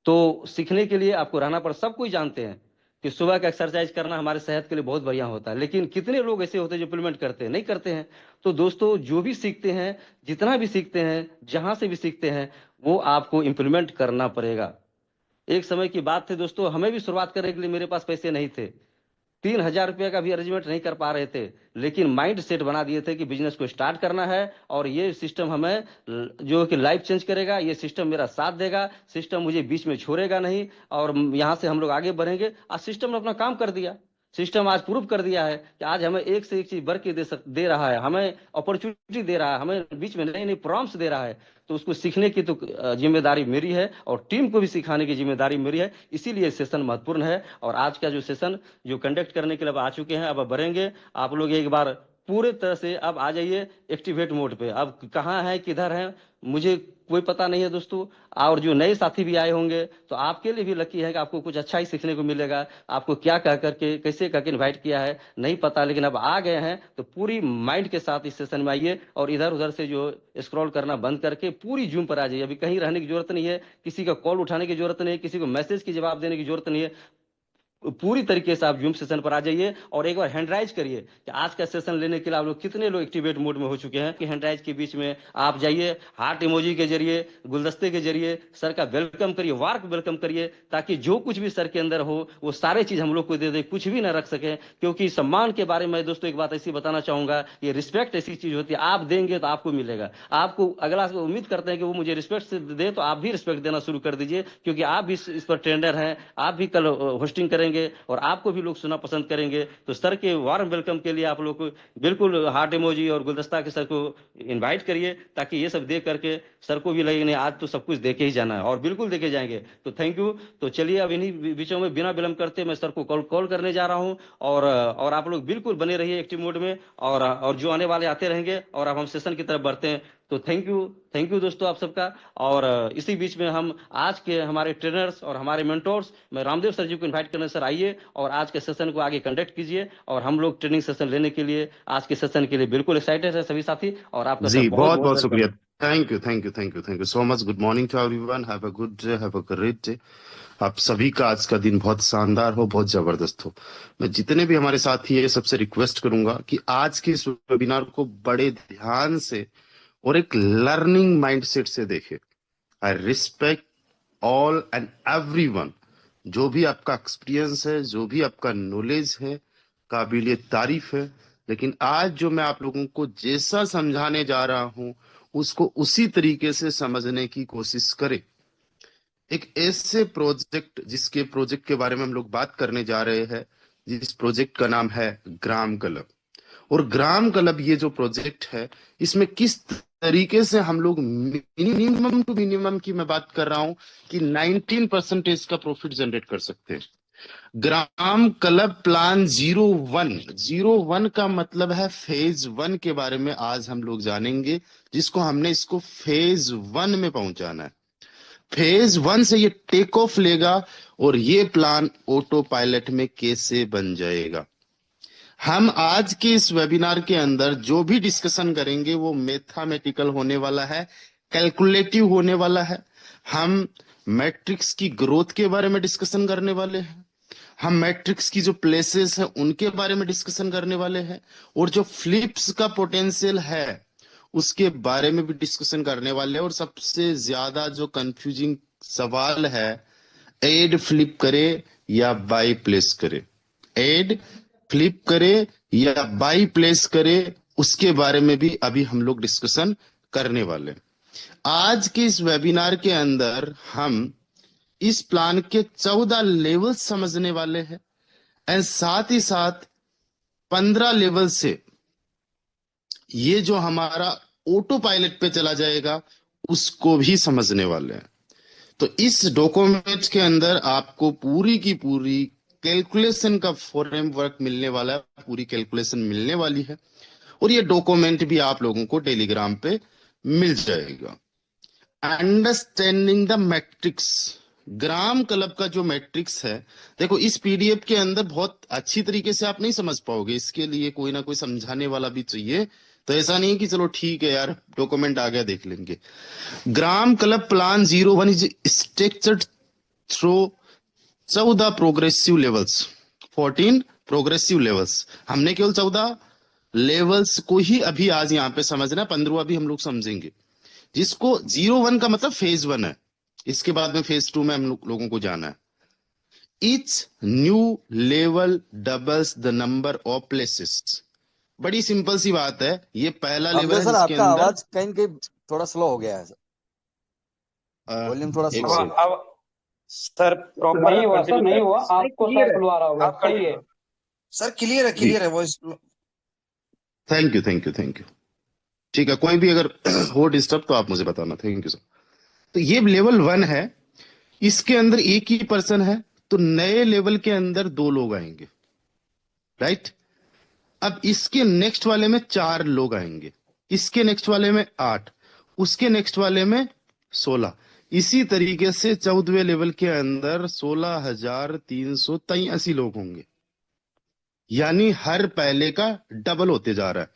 तो सीखने के लिए आपको रहना पड़, सब कोई जानते हैं कि सुबह का एक्सरसाइज करना हमारे सेहत के लिए बहुत बढ़िया होता है, लेकिन कितने लोग ऐसे होते हैं जो इम्प्लीमेंट करते हैं? नहीं करते हैं। तो दोस्तों, जो भी सीखते हैं, जितना भी सीखते हैं, जहां से भी सीखते हैं, वो आपको इम्प्लीमेंट करना पड़ेगा। एक समय की बात थी दोस्तों, हमें भी शुरुआत करने के लिए मेरे पास पैसे नहीं थे, 3,000 रुपये का भी अरेंजमेंट नहीं कर पा रहे थे, लेकिन माइंड सेट बना दिए थे कि बिजनेस को स्टार्ट करना है और ये सिस्टम हमें जो कि लाइफ चेंज करेगा, ये सिस्टम मेरा साथ देगा, सिस्टम मुझे बीच में छोड़ेगा नहीं, और यहाँ से हम लोग आगे बढ़ेंगे। आज सिस्टम ने अपना काम कर दिया। सिस्टम आज प्रूव कर दिया है कि आज हमें एक से एक चीज बढ़ के दे रहा है, हमें अपॉर्चुनिटी दे रहा है, हमें बीच में नई नई प्रॉम्प्ट्स दे रहा है। तो उसको सीखने की तो जिम्मेदारी मेरी है, और टीम को भी सिखाने की जिम्मेदारी मेरी है। इसीलिए सेशन महत्वपूर्ण है। और आज का जो सेशन जो कंडक्ट करने के लिए अब आ चुके हैं, अब बढ़ेंगे। आप लोग एक बार पूरे तरह से अब आ जाइए एक्टिवेट मोड पे। अब कहाँ है, किधर है, मुझे कोई पता नहीं है दोस्तों। और जो नए साथी भी आए होंगे, तो आपके लिए भी लकी है कि आपको कुछ अच्छा ही सीखने को मिलेगा। आपको क्या कह करके, कैसे करके इनवाइट किया है नहीं पता, लेकिन अब आ गए हैं तो पूरी माइंड के साथ इस सेशन में आइए, और इधर उधर से जो स्क्रॉल करना बंद करके पूरी जूम पर आ जाइए। अभी कहीं रहने की जरूरत नहीं है, किसी का कॉल उठाने की जरूरत नहीं है, किसी को मैसेज की जवाब देने की जरूरत नहीं है। पूरी तरीके से आप जूम सेशन पर आ जाइए, और एक बार हैंडराइज करिए कि आज का सेशन लेने के लिए आप लोग कितने लोग एक्टिवेट मोड में हो चुके हैं। कि हैंडराइज के बीच में आप जाइए, हार्ट इमोजी के जरिए, गुलदस्ते के जरिए सर का वेलकम करिए, वार्क वेलकम करिए, ताकि जो कुछ भी सर के अंदर हो वो सारे चीज हम लोग को दे दे, कुछ भी ना रख सके। क्योंकि सम्मान के बारे में दोस्तों एक बात ऐसी बताना चाहूंगा, ये रिस्पेक्ट ऐसी चीज होती है, आप देंगे तो आपको मिलेगा। आपको अगला उम्मीद करते हैं कि वो मुझे रिस्पेक्ट से दे, तो आप भी रिस्पेक्ट देना शुरू कर दीजिए, क्योंकि आप भी इस पर ट्रेंडर हैं। आप भी कल होस्टिंग करेंगे और आपको भी लोग सुनना पसंद करेंगे। तो सर के वार्म वेलकम के लिए आप लोग को बिल्कुल हार्ट इमोजी और गुलदस्ता के सर को इनवाइट करिए, ताकि ये सब देख करके सर को भी लगे नहीं आज तो सब कुछ देखे ही जाना है, और बिल्कुल देखे जाएंगे। तो थैंक यू। तो चलिए अब इन्हीं बीचों में बिना विलंब करते मैं सर को कॉल कॉल करने जा रहा हूँ, और आप लोग बिल्कुल बने रहिए एक्टिव मोड में, और जो आने वाले आते रहेंगे, और अब हम सेशन की तरफ बढ़ते हैं। तो थैंक यू दोस्तों आप सबका। और इसी बीच में हम आज के हमारे ट्रेनर्स और हमारे मेंटोर्स, मैं रामदेव सर जी को इनवाइट करने, सर आइए और आज के सेशन को आगे कंडक्ट कीजिए, और हम लोग ट्रेनिंग सेशन लेने के लिए आज के सेशन के लिए बिल्कुल एक्साइटेड है सभी साथी। और आपका सर जी बहुत बहुत बहुत बहुत वेलकम शुक्रिया। है। Thank you so much. Good morning to everyone. Have a good day, have a great day. आप सभी का आज का दिन बहुत शानदार हो, बहुत जबरदस्त हो। मैं जितने भी हमारे साथी है सबसे रिक्वेस्ट करूंगा कि आज के इस वेबिनार को बड़े ध्यान से और एक लर्निंग माइंडसेट से देखें। I respect all and everyone. जो भी आपका एक्सपीरियंस है, जो भी आपका नॉलेज है, काबिलियत तारीफ है, लेकिन आज जो मैं आप लोगों को जैसा समझाने जा रहा हूं उसको उसी तरीके से समझने की कोशिश करें। एक ऐसे प्रोजेक्ट के बारे में हम लोग बात करने जा रहे हैं, जिस प्रोजेक्ट का नाम है ग्राम क्लब। और ग्राम क्लब ये जो प्रोजेक्ट है, इसमें किस तरीके से हम लोग मिनिमम टू मिनिमम की मैं बात कर रहा हूं कि 19% का प्रॉफिट जनरेट कर सकते हैं। ग्राम क्लब प्लान 01 का मतलब है फेज 1 के बारे में आज हम लोग जानेंगे, जिसको हमने इसको फेज 1 में पहुंचाना है। फेज 1 से ये टेक ऑफ लेगा और ये प्लान ऑटो पायलट में कैसे बन जाएगा। हम आज के इस वेबिनार के अंदर जो भी डिस्कशन करेंगे वो मैथमेटिकल होने वाला है, कैलकुलेटिव होने वाला है। हम मैट्रिक्स की ग्रोथ के बारे में डिस्कशन करने वाले हैं, हम मैट्रिक्स की जो प्लेसेस है उनके बारे में डिस्कशन करने वाले हैं, और जो फ्लिप्स का पोटेंशियल है उसके बारे में भी डिस्कशन करने वाले हैं। और सबसे ज्यादा जो कंफ्यूजिंग सवाल है, एड फ्लिप करे या बाई प्लेस करे, एड फ्लिप करे या बाई प्लेस करे, उसके बारे में भी अभी हम लोग डिस्कशन करने वाले हैं। आज के इस वेबिनार के अंदर हम इस प्लान के 14 लेवल समझने वाले हैं, एंड साथ ही साथ 15 लेवल से ये जो हमारा ऑटो पायलट पे चला जाएगा उसको भी समझने वाले हैं। तो इस डॉक्यूमेंट के अंदर आपको पूरी की पूरी कैलकुलेशन का फ्रेमवर्क मिलने वाला है, पूरी कैलकुलेशन मिलने वाली है, और ये डॉक्यूमेंट भी आप लोगों को टेलीग्राम पे मिल जाएगा। Understanding the matrix, gram club का जो मैट्रिक्स है, देखो इस पीडीएफ के अंदर बहुत अच्छी तरीके से आप नहीं समझ पाओगे, इसके लिए कोई ना कोई समझाने वाला भी चाहिए। तो ऐसा नहीं है कि चलो ठीक है यार डॉक्यूमेंट आ गया देख लेंगे। Gram club plan 01 is structured through 14 progressive levels, 14 progressive levels. हमने केवल 14 लेवल्स को ही अभी आज यहाँ पे समझना, 15वां भी हम लोग समझेंगे, जिसको 0-1 का मतलब फेज 1 है। इसके बाद में फेज 2 में हम लोगों को जाना है। Each new level doubles the number of places। बड़ी सिंपल सी बात है, ये पहला लेवल अब्दुल है सर, जिसके आपका अंदर आवाज कहीं कहीं थोड़ा स्लो हो गया है। वॉल्यूम थोड़ा एक स्लो है। सेकंड। अब सर प्रॉपर नहीं हुआ सर, कंटिन्यू नहीं कर। हुआ, आपको शायद स्लो आ रहा होगा। आप कर सही है। सर क्लियर है, जी, क्लियर है voice. Thank you thank you thank you. ठीक है, कोई भी अगर हो डिस्टर्ब तो आप मुझे बताना। Thank you sir. तो ये लेवल 1 है, इसके अंदर एक ही पर्सन है, तो नए लेवल के अंदर 2 लोग आएंगे, राइट। अब इसके नेक्स्ट वाले में 4 लोग आएंगे, इसके नेक्स्ट वाले में 8, उसके नेक्स्ट वाले में 16। इसी तरीके से 14वें लेवल के अंदर 16,383 लोग होंगे, यानी हर पहले का डबल होते जा रहा है।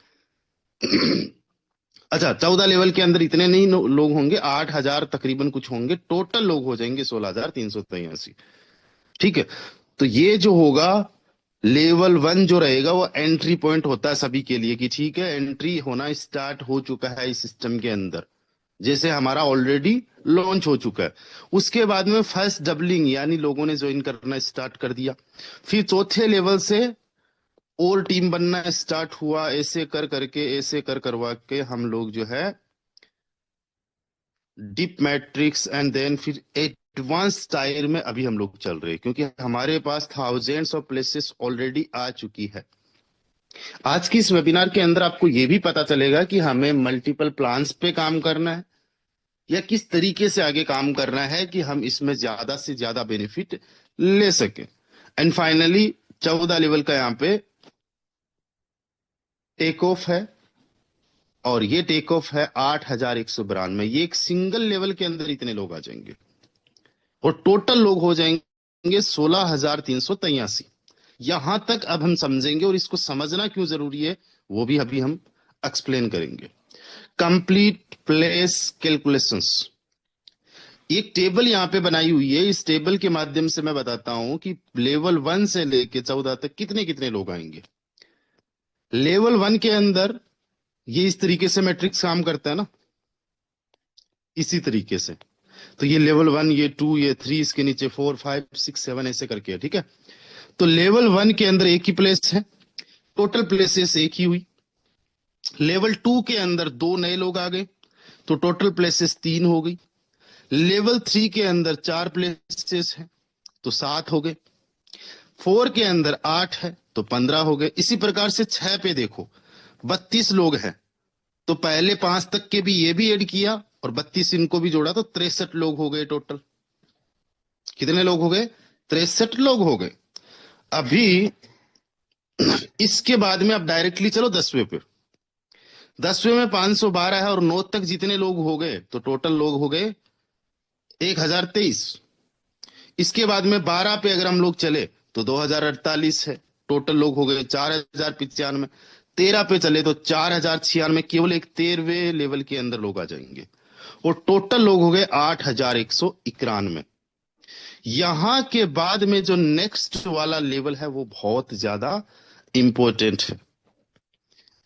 अच्छा, 14 लेवल के अंदर इतने नहीं लोग होंगे, 8,000 तकरीबन कुछ होंगे, टोटल लोग हो जाएंगे 16,383। ठीक है, तो ये जो होगा लेवल 1 जो रहेगा वो एंट्री पॉइंट होता है सभी के लिए, कि ठीक है एंट्री होना स्टार्ट हो चुका है इस सिस्टम के अंदर, जैसे हमारा ऑलरेडी लॉन्च हो चुका है। उसके बाद में फर्स्ट डबलिंग, यानी लोगों ने ज्वाइन करना स्टार्ट कर दिया। फिर चौथे लेवल से और टीम बनना स्टार्ट हुआ, ऐसे कर करके, ऐसे कर करवा के हम लोग जो है डीप मैट्रिक्स एंड देन फिर एडवांस टायर में अभी हम लोग चल रहे हैं, क्योंकि हमारे पास थाउजेंड्स ऑफ प्लेसेस ऑलरेडी आ चुकी है। आज की इस वेबिनार के अंदर आपको यह भी पता चलेगा कि हमें मल्टीपल प्लान्स पे काम करना है या किस तरीके से आगे काम करना है कि हम इसमें ज्यादा से ज्यादा बेनिफिट ले सकें। एंड फाइनली 14 लेवल का यहाँ पे टेक ऑफ है, और ये टेक ऑफ है 8,192। ये एक सिंगल लेवल के अंदर इतने लोग आ जाएंगे, और टोटल लोग हो जाएंगे 16,383। यहां तक अब हम समझेंगे, और इसको समझना क्यों जरूरी है वो भी अभी हम एक्सप्लेन करेंगे। कंप्लीट प्लेस कैलकुलेशंस, एक टेबल यहां पे बनाई हुई है। इस टेबल के माध्यम से मैं बताता हूं कि लेवल 1 से लेके 14 तक कितने कितने लोग आएंगे। लेवल 1 के अंदर ये इस तरीके से मैट्रिक्स काम करता है ना, इसी तरीके से। तो ये लेवल 1, ये 2, ये 3, इसके नीचे 4, 5, 6, 7 ऐसे करके है, ठीक है। तो लेवल 1 के अंदर एक ही प्लेस है, टोटल प्लेसेस एक ही हुई। लेवल 2 के अंदर 2 नए लोग आ गए, तो टोटल प्लेसेस 3 हो गई। लेवल 3 के अंदर 4 प्लेसेस है, तो 7 हो गए। 4 के अंदर 8 है, तो 15 हो गए। इसी प्रकार से 6 पे देखो 32 लोग हैं, तो पहले 5 तक के भी ये भी ऐड किया और 32 इनको भी जोड़ा, तो 63 लोग हो गए टोटल। कितने लोग हो गए? 63 लोग हो गए। अभी इसके बाद में अब डायरेक्टली चलो 10वें पे। 10वें में 512 है, और 9 तक जितने लोग हो गए तो टोटल लोग हो गए 1023। इसके बाद में 12 पे अगर हम लोग चले तो 2048 है, टोटल लोग हो गए 4095। 13 पे चले तो 4096, केवल एक 13वें लेवल के अंदर लोग आ जाएंगे, और टोटल लोग हो गए 8191। यहां के बाद में जो नेक्स्ट वाला लेवल है वो बहुत ज्यादा इंपॉर्टेंट है,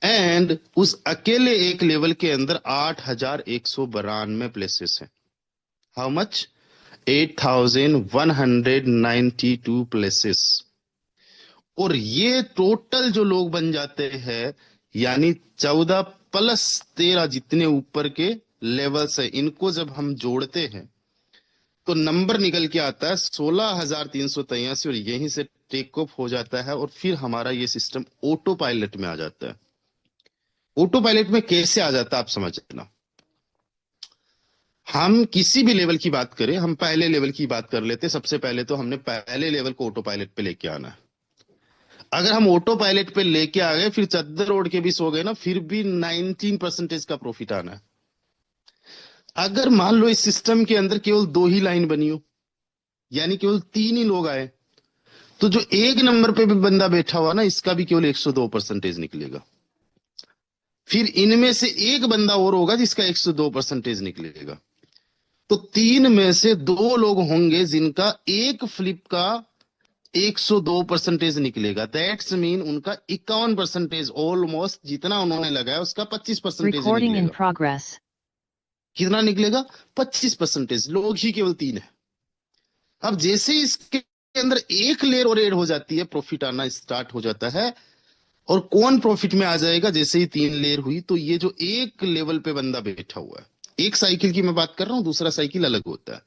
एंड उस अकेले एक लेवल के अंदर 8192 प्लेसेस हैं। How much? 8192 प्लेसेस। और ये टोटल जो लोग बन जाते हैं, यानी 14 प्लस 13 जितने ऊपर के लेवल्स है, इनको जब हम जोड़ते हैं तो नंबर निकल के आता है 16,383, और यहीं से टेक ऑफ हो जाता है, और फिर हमारा ये सिस्टम ऑटो पायलट में आ जाता है। ऑटो पायलट में कैसे आ जाता है आप समझना। हम किसी भी लेवल की बात करें, हम पहले लेवल की बात कर लेते। सबसे पहले तो हमने पहले लेवल को ऑटो पायलट पे लेके आना है। अगर हम ऑटो पायलट पे लेके आ गए, फिर चद्दर ओढ़ के भी सो गए ना, फिर भी 19% का प्रॉफिट आना है। अगर मान लो इस सिस्टम के अंदर केवल 2 ही लाइन बनी हो, यानी केवल 3 ही लोग आए, तो जो एक नंबर पे भी बंदा बैठा हुआ ना, इसका भी केवल 102% निकलेगा। फिर इनमें से एक बंदा और होगा जिसका 102% निकलेगा। तो 3 में से 2 लोग होंगे जिनका एक फ्लिप का 102% निकलेगा। दैट्स मीन उनका 51%, ऑलमोस्ट जितना उन्होंने लगाया उसका 25% Recording in निकलेगा। progress. कितना निकलेगा? 25%। लोग ही केवल 3 है। अब जैसे ही इसके अंदर एक लेयर और ऐड हो जाती है, प्रॉफिट आना स्टार्ट हो जाता है। और कौन प्रॉफिट में आ जाएगा? जैसे ही 3 लेयर हुई तो ये जो एक लेवल पे बंदा बैठा हुआ है, एक साइकिल की मैं बात कर रहा हूं, दूसरा साइकिल अलग होता है।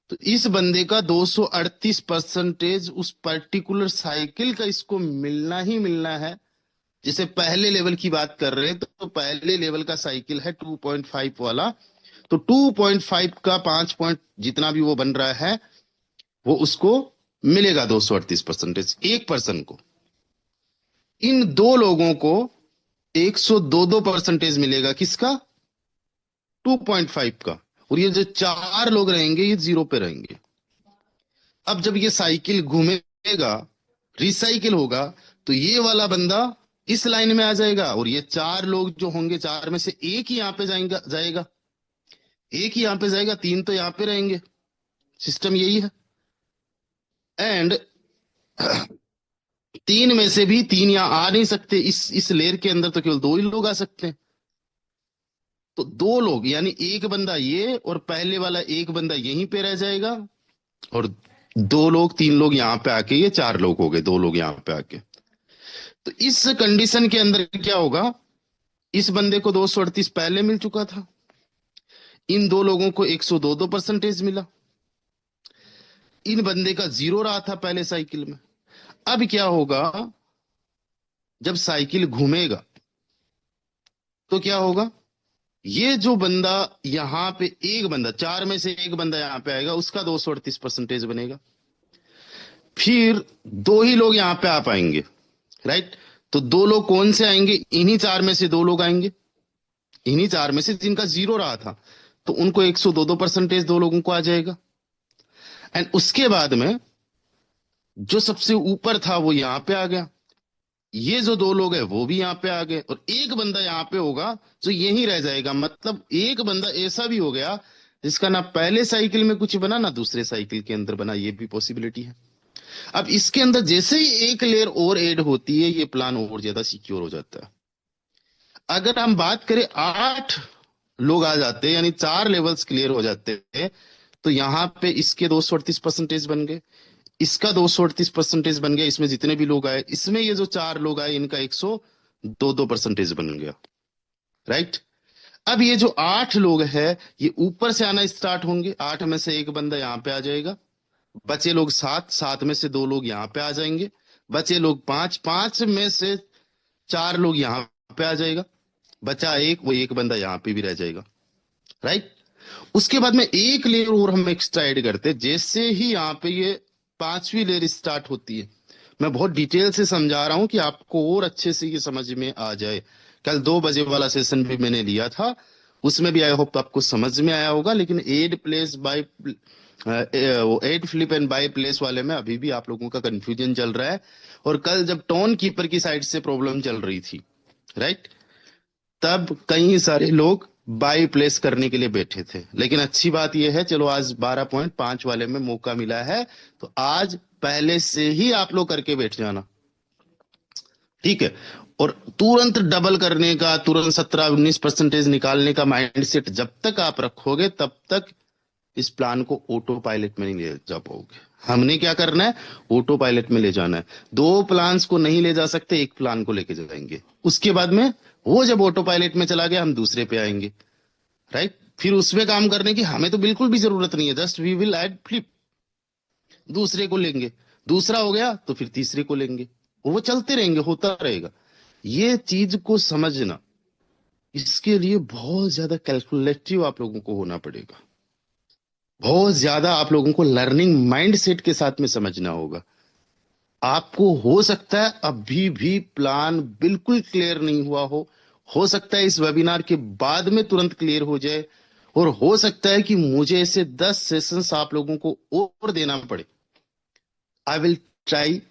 तो इस बंदे का 238% उस पर्टिकुलर साइकिल का इसको मिलना ही मिलना है। जैसे पहले लेवल की बात कर रहे हैं तो पहले लेवल का साइकिल है 2.5 वाला, तो 2.5 का 5 पॉइंट जितना भी वो बन रहा है वो उसको मिलेगा 238%, एक पर्सन को। इन 2 लोगों को 102% मिलेगा। किसका? 2.5 का। और ये जो 4 लोग रहेंगे ये 0 पे रहेंगे। अब जब ये साइकिल घूमेगा, रिसाइकिल होगा, तो ये वाला बंदा इस लाइन में आ जाएगा और ये 4 लोग जो होंगे, 4 में से एक ही यहां पे जाएगा, एक ही यहां पे जाएगा, 3 तो यहां पे रहेंगे। सिस्टम यही है। एंड 3 में से भी 3 यहां आ नहीं सकते। इस लेयर के अंदर तो केवल 2 ही लोग आ सकते हैं। तो 2 लोग यानी एक बंदा ये और पहले वाला एक बंदा यहीं पे रह जाएगा, और 2 लोग 3 लोग यहां पे आके ये 4 लोग हो गए, 2 लोग यहां पे आके। तो इस कंडीशन के अंदर क्या होगा? इस बंदे को 238 पहले मिल चुका था, इन 2 लोगों को 102% मिला, इन बंदे का 0 रहा था पहले साइकिल में। अब क्या होगा? जब साइकिल घूमेगा तो क्या होगा? ये जो बंदा यहां पे, एक बंदा, 4 में से एक बंदा यहां पे आएगा, उसका 238% बनेगा। फिर 2 ही लोग यहां पे आ पाएंगे, राइट? तो 2 लोग कौन से आएंगे? इन्हीं 4 में से 2 लोग आएंगे, इन्हीं 4 में से जिनका 0 रहा था, तो उनको 102% 2 लोगों को आ जाएगा। एंड उसके बाद में जो सबसे ऊपर था वो यहां पे आ गया, ये जो 2 लोग हैं वो भी यहां पे आ गए, और एक बंदा यहां पे होगा जो यहीं रह जाएगा। मतलब एक बंदा ऐसा भी हो गया जिसका ना पहले साइकिल में कुछ बना ना दूसरे साइकिल के अंदर बना, ये भी पॉसिबिलिटी है। अब इसके अंदर जैसे ही एक लेयर और ऐड होती है, ये प्लान और ज्यादा सिक्योर हो जाता है। अगर हम बात करें 8 लोग आ जाते हैं, यानी 4 लेवल्स क्लियर हो जाते हैं, तो यहां पे इसके 238% बन गए, इसका 238% बन गया, इसमें जितने भी लोग आए, इसमें ये जो 4 लोग आए इनका 102% बन गया, राइट? अब ये जो 8 लोग हैं ये ऊपर से आना स्टार्ट होंगे। 8 में से एक बंदा यहां पे आ जाएगा, बचे लोग 7, 7 में से 2 लोग यहां पे आ जाएंगे, बचे लोग 5, 5 में से 4 लोग यहां पे आ जाएगा, बचा एक, वो एक बंदा यहां पे भी रह जाएगा, राइट? उसके बाद में एक लेयर और हम एक्स्ट्रा ऐड करते हैं। जैसे ही यहां पे ये 5वीं लेयर स्टार्ट होती है, मैं बहुत डिटेल से समझा रहा हूं कि आपको और अच्छे से ये समझ में आ जाए। कल 2 बजे वाला सेशन भी मैंने लिया था, उसमें भी आई होप आपको समझ में आया होगा। लेकिन एड प्लेस बाय वो add flip and by place वाले में अभी भी आप लोगों का कंफ्यूजन चल रहा है। और कल जब टोन कीपर की साइड से प्रॉब्लम चल रही थी, राइट, तब कई सारे लोग बाई प्लेस करने के लिए बैठे थे। लेकिन अच्छी बात यह है, चलो आज 12.5 वाले में मौका मिला है, तो आज पहले से ही आप लोग करके बैठ जाना, ठीक है? और तुरंत डबल करने का, तुरंत 17-19% निकालने का माइंडसेट जब तक आप रखोगे तब तक इस प्लान को ऑटो पायलट में नहीं ले जा पाओगे। हमने क्या करना है? ऑटो पायलट में ले जाना है। 2 प्लान्स को नहीं ले जा सकते, एक प्लान को लेके जाएंगे। उसके बाद में वो जब ऑटो पायलट में चला गया, हम दूसरे पे आएंगे, राइट? फिर उसमें काम करने की हमें तो बिल्कुल भी जरूरत नहीं है, just we will add flip, दूसरे को लेंगे, दूसरा हो गया तो फिर तीसरे को लेंगे, वो चलते रहेंगे, होता रहेगा। ये चीज को समझना, इसके लिए बहुत ज्यादा कैलकुलेटिव आप लोगों को होना पड़ेगा, बहुत ज्यादा आप लोगों को लर्निंग माइंडसेट के साथ में समझना होगा। आपको हो सकता है अभी भी प्लान बिल्कुल क्लियर नहीं हुआ हो सकता है इस वेबिनार के बाद में तुरंत क्लियर हो जाए, और हो सकता है कि मुझे ऐसे 10 सेशंस आप लोगों को और देना पड़े। I will try,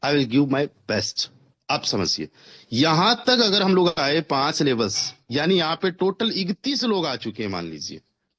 I will give my best. आप समझिए, यहां तक अगर हम लोग आए 5 लेवल्स, यानी यहां पे टोटल 31 लोग आ चुके हैं मान लीजिए,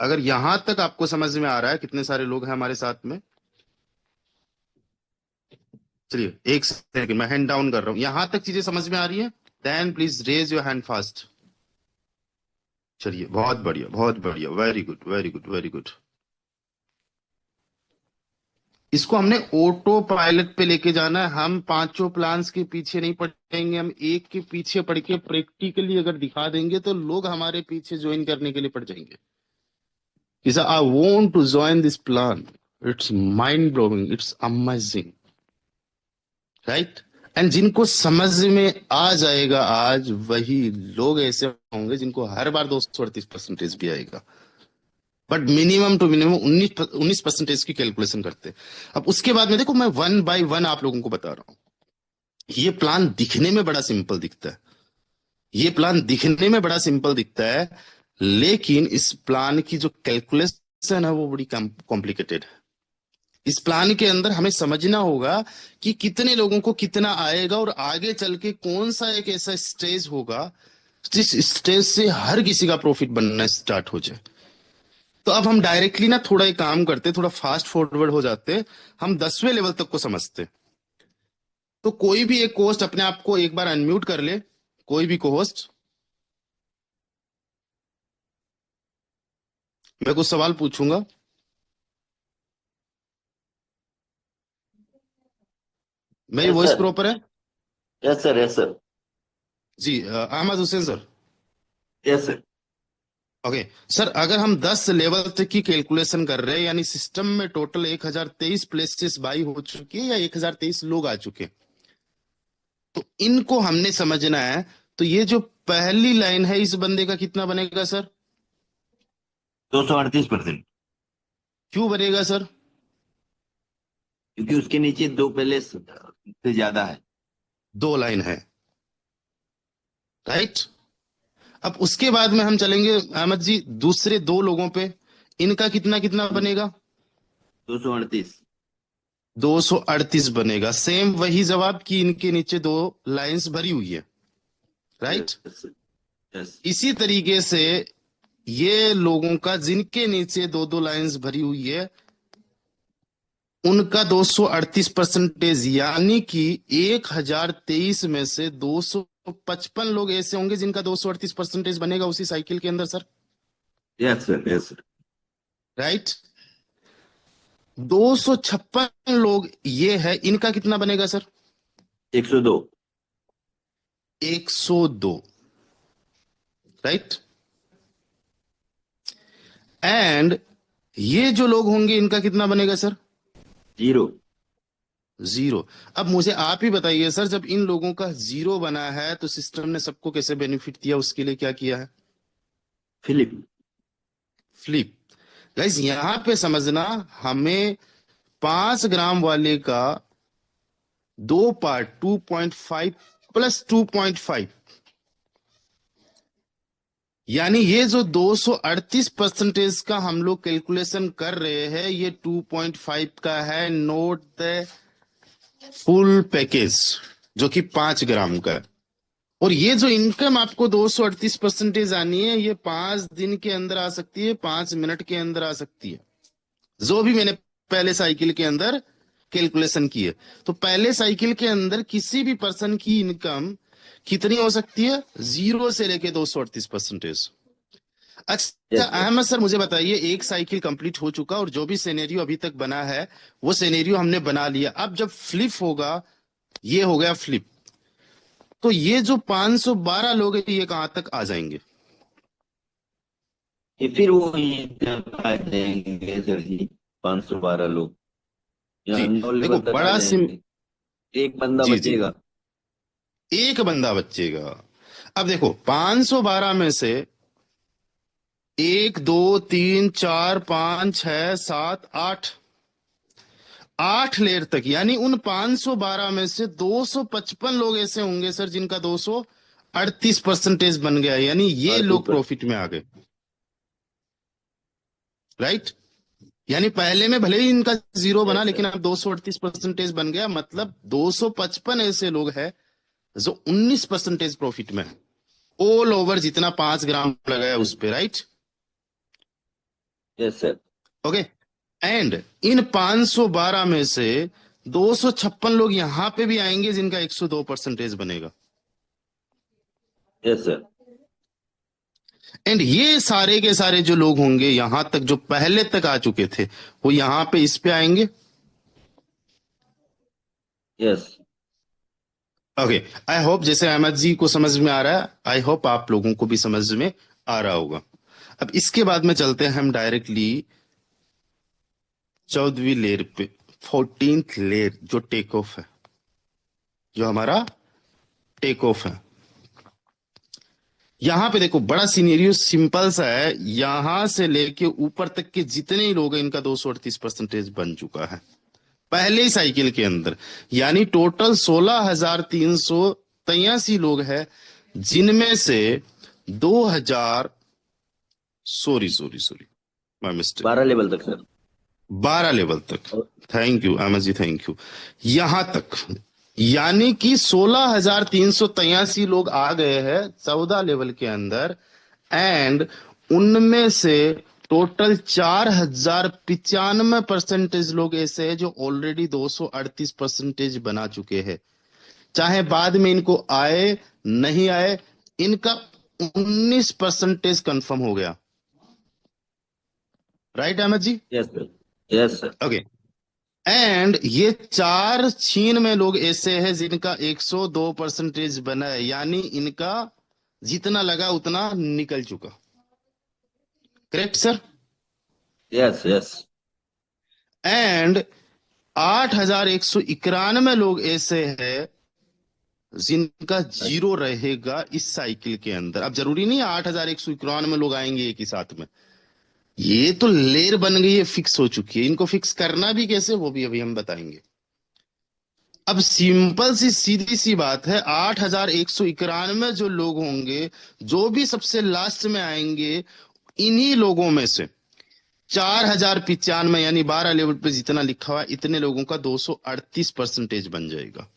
अगर यहां तक आपको समझ में आ रहा है, कितने सारे लोग हैं हमारे साथ में? चलिए एक सेकंड, मैं हैंड डाउन कर रहा हूं, यहां तक चीजें समझ में आ रही है? Then please raise your hand fast. चलिए बहुत बढ़िया, बहुत बढ़िया, very good, very good, very good. इसको हमने ऑटो पायलट पे लेके जाना है। हम पांचों प्लान्स के पीछे नहीं पड़ेंगे, हम एक के पीछे पड़ के प्रैक्टिकली अगर दिखा देंगे तो लोग हमारे पीछे ज्वाइन करने के लिए पड़ जाएंगे कि sir I want to join this plan, it's mind blowing, it's amazing, right. And जिनको समझ में आ जाएगा आज, वही लोग ऐसे होंगे जिनको हर बार 238% भी आएगा। बट मिनिमम टू मिनिमम 19% की कैलकुलेशन करते हैं। अब उसके बाद में देखो, मैं वन बाय वन आप लोगों को बता रहा हूं। ये प्लान दिखने में बड़ा सिंपल दिखता है, ये प्लान दिखने में बड़ा सिंपल दिखता है, लेकिन इस प्लान की जो कैलकुलेशन है वो बड़ी कॉम्प्लिकेटेड है। इस प्लान के अंदर हमें समझना होगा कि कितने लोगों को कितना आएगा और आगे चल के कौन सा एक ऐसा स्टेज होगा जिस स्टेज से हर किसी का प्रॉफिट बनना स्टार्ट हो जाए। तो अब हम डायरेक्टली ना थोड़ा एक काम करते, थोड़ा फास्ट फॉरवर्ड हो जाते, हम 10वें लेवल तक को समझते। तो कोई भी एक होस्ट अपने आप को एक बार अनम्यूट कर ले, कोई भी होस्ट। मैं कुछ सवाल पूछूंगा। मेरी यस वॉइस सर। प्रॉपर है? Yes sir. Yes sir. जी, Ahmed Hussain sir. Yes sir. Okay sir, अगर हम 10 लेवल तक की कैलकुलेशन कर रहे हैं, यानी सिस्टम में टोटल 1023 प्लेसेस बाई हो चुकी है या 1023 लोग आ चुके हैं, तो इनको हमने समझना है। तो ये जो पहली लाइन है, इस बंदे का कितना बनेगा सर? 238%। क्यों बनेगा सर? क्योंकि उसके नीचे दो पहले से ज्यादा है। दो लाइन है, राइट। अब उसके बाद में हम चलेंगे अहमद जी दूसरे दो लोगों पे, इनका कितना कितना बनेगा? 238। 238 बनेगा। सेम वही जवाब कि इनके नीचे दो लाइंस भरी हुई है, राइट। यस। यस। इसी तरीके से ये लोगों का जिनके नीचे दो दो लाइंस भरी हुई है, उनका 238%, यानी कि 1023 में से 255 लोग ऐसे होंगे जिनका 238% बनेगा उसी साइकिल के अंदर sir, yes sir. Yes sir. Right. 256 लोग ये है, इनका कितना बनेगा सर? 102। 102, राइट। एंड ये जो लोग होंगे इनका कितना बनेगा सर? 0। 0। अब मुझे आप ही बताइए सर, जब इन लोगों का 0 बना है तो सिस्टम ने सबको कैसे बेनिफिट दिया, उसके लिए क्या किया है? फिलिप। फ्लिप। गाइस यहां पे समझना, हमें 5 ग्राम वाले का दो पार्ट 2.5 प्लस 2.5, यानी ये जो 238% का हम लोग कैलकुलेशन कर रहे हैं, ये 2.5 का है, नोट द फुल पैकेज जो कि 5 ग्राम का है। और ये जो इनकम आपको 238% आनी है, ये 5 दिन के अंदर आ सकती है, 5 मिनट के अंदर आ सकती है, जो भी मैंने पहले साइकिल के अंदर कैलकुलेशन की है। तो पहले साइकिल के अंदर किसी भी पर्सन की इनकम कितनी हो सकती है? 0 से लेके 238%। अच्छा यस सर। अहमद सर मुझे बताइए, एक साइकिल कंप्लीट हो चुका और जो भी सिनेरियो अभी तक बना है वो सिनेरियो हमने बना लिया। अब जब फ्लिप होगा, ये हो गया फ्लिप, तो ये जो 512 लोग हैं ये कहां तक आ जाएंगे? ये फिर वो आ जाएंगे सर जी। 512 लोग जी यहाँ 9 देखो, लेवल तक आ बड़ा सिम जाएंगे। एक बंदा जी जी, बचेगा। एक बंदा बचेगा। अब देखो 512 में से 1 2 3 4 5 6 7 8, 8 लेयर तक, यानी उन 512 में से 255 लोग ऐसे होंगे सर जिनका 238% बन गया, यानी ये लोग 38%। प्रॉफिट में आ गए, राइट। यानी पहले में भले ही इनका 0 बना, यस लेकिन सर। अब 238% बन गया, मतलब 255 ऐसे लोग हैं जो 19% प्रॉफिट में है, ऑल ओवर जितना 5 ग्राम लगाया उस पे, right. Yes sir. Okay, and in 512 में से 256 लोग यहां पे भी आएंगे जिनका 102% बनेगा। Yes sir. एंड ये सारे के सारे जो लोग होंगे यहां तक जो पहले तक आ चुके थे वो यहां पे इस पे आएंगे। यस। ओके, आई होप जैसे अहमद जी को समझ में आ रहा है, आई होप आप लोगों को भी समझ में आ रहा होगा। अब इसके बाद में चलते हैं हम डायरेक्टली 14वीं लेयर पे, 14th लेयर जो टेक ऑफ है, जो हमारा टेक ऑफ है। यहां पे देखो बड़ा सिनेरियो सिंपल सा है, यहां से लेके ऊपर तक के जितने ही लोग हैं इनका 238% बन चुका है पहले ही साइकिल के अंदर। यानी टोटल 16,383 लोग हैं, जिनमें से 2000 sorry sorry sorry my mistake, 12 level तक सर। 12 लेवल तक। Thank you Ahmad ji, thank you. यहां तक यानी कि 16,383 लोग आ गए हैं 14 लेवल के अंदर, एंड उनमें से टोटल 4,095% लोग ऐसे हैं जो ऑलरेडी 238% बना चुके हैं। चाहे बाद में इनको आए नहीं आए, इनका 19% कंफर्म हो गया। Right Ahmad ji? Yes sir. Yes sir. Okay, and ये 4 छीन में लोग ऐसे हैं जिनका 102% बना है, यानी इनका जितना लगा उतना निकल चुका। Correct sir? Yes yes. And 8,191 लोग ऐसे हैं जिनका जीरो रहेगा इस साइकिल के अंदर। अब जरूरी नहीं है 8,191 लोग आएंगे एक ही साथ में, ये तो लेयर बन गई है, फिक्स हो चुकी है। इनको फिक्स करना भी कैसे वो भी अभी हम बताएंगे। अब सिंपल सी सीधी सी बात है, 8,191 जो लोग होंगे, जो भी सबसे लास्ट में आएंगे, इन्हीं लोगों में से 4,095 यानी 12 लेवल पे जितना लिखा हुआ है इतने लोगों का 238% बन जाएगा।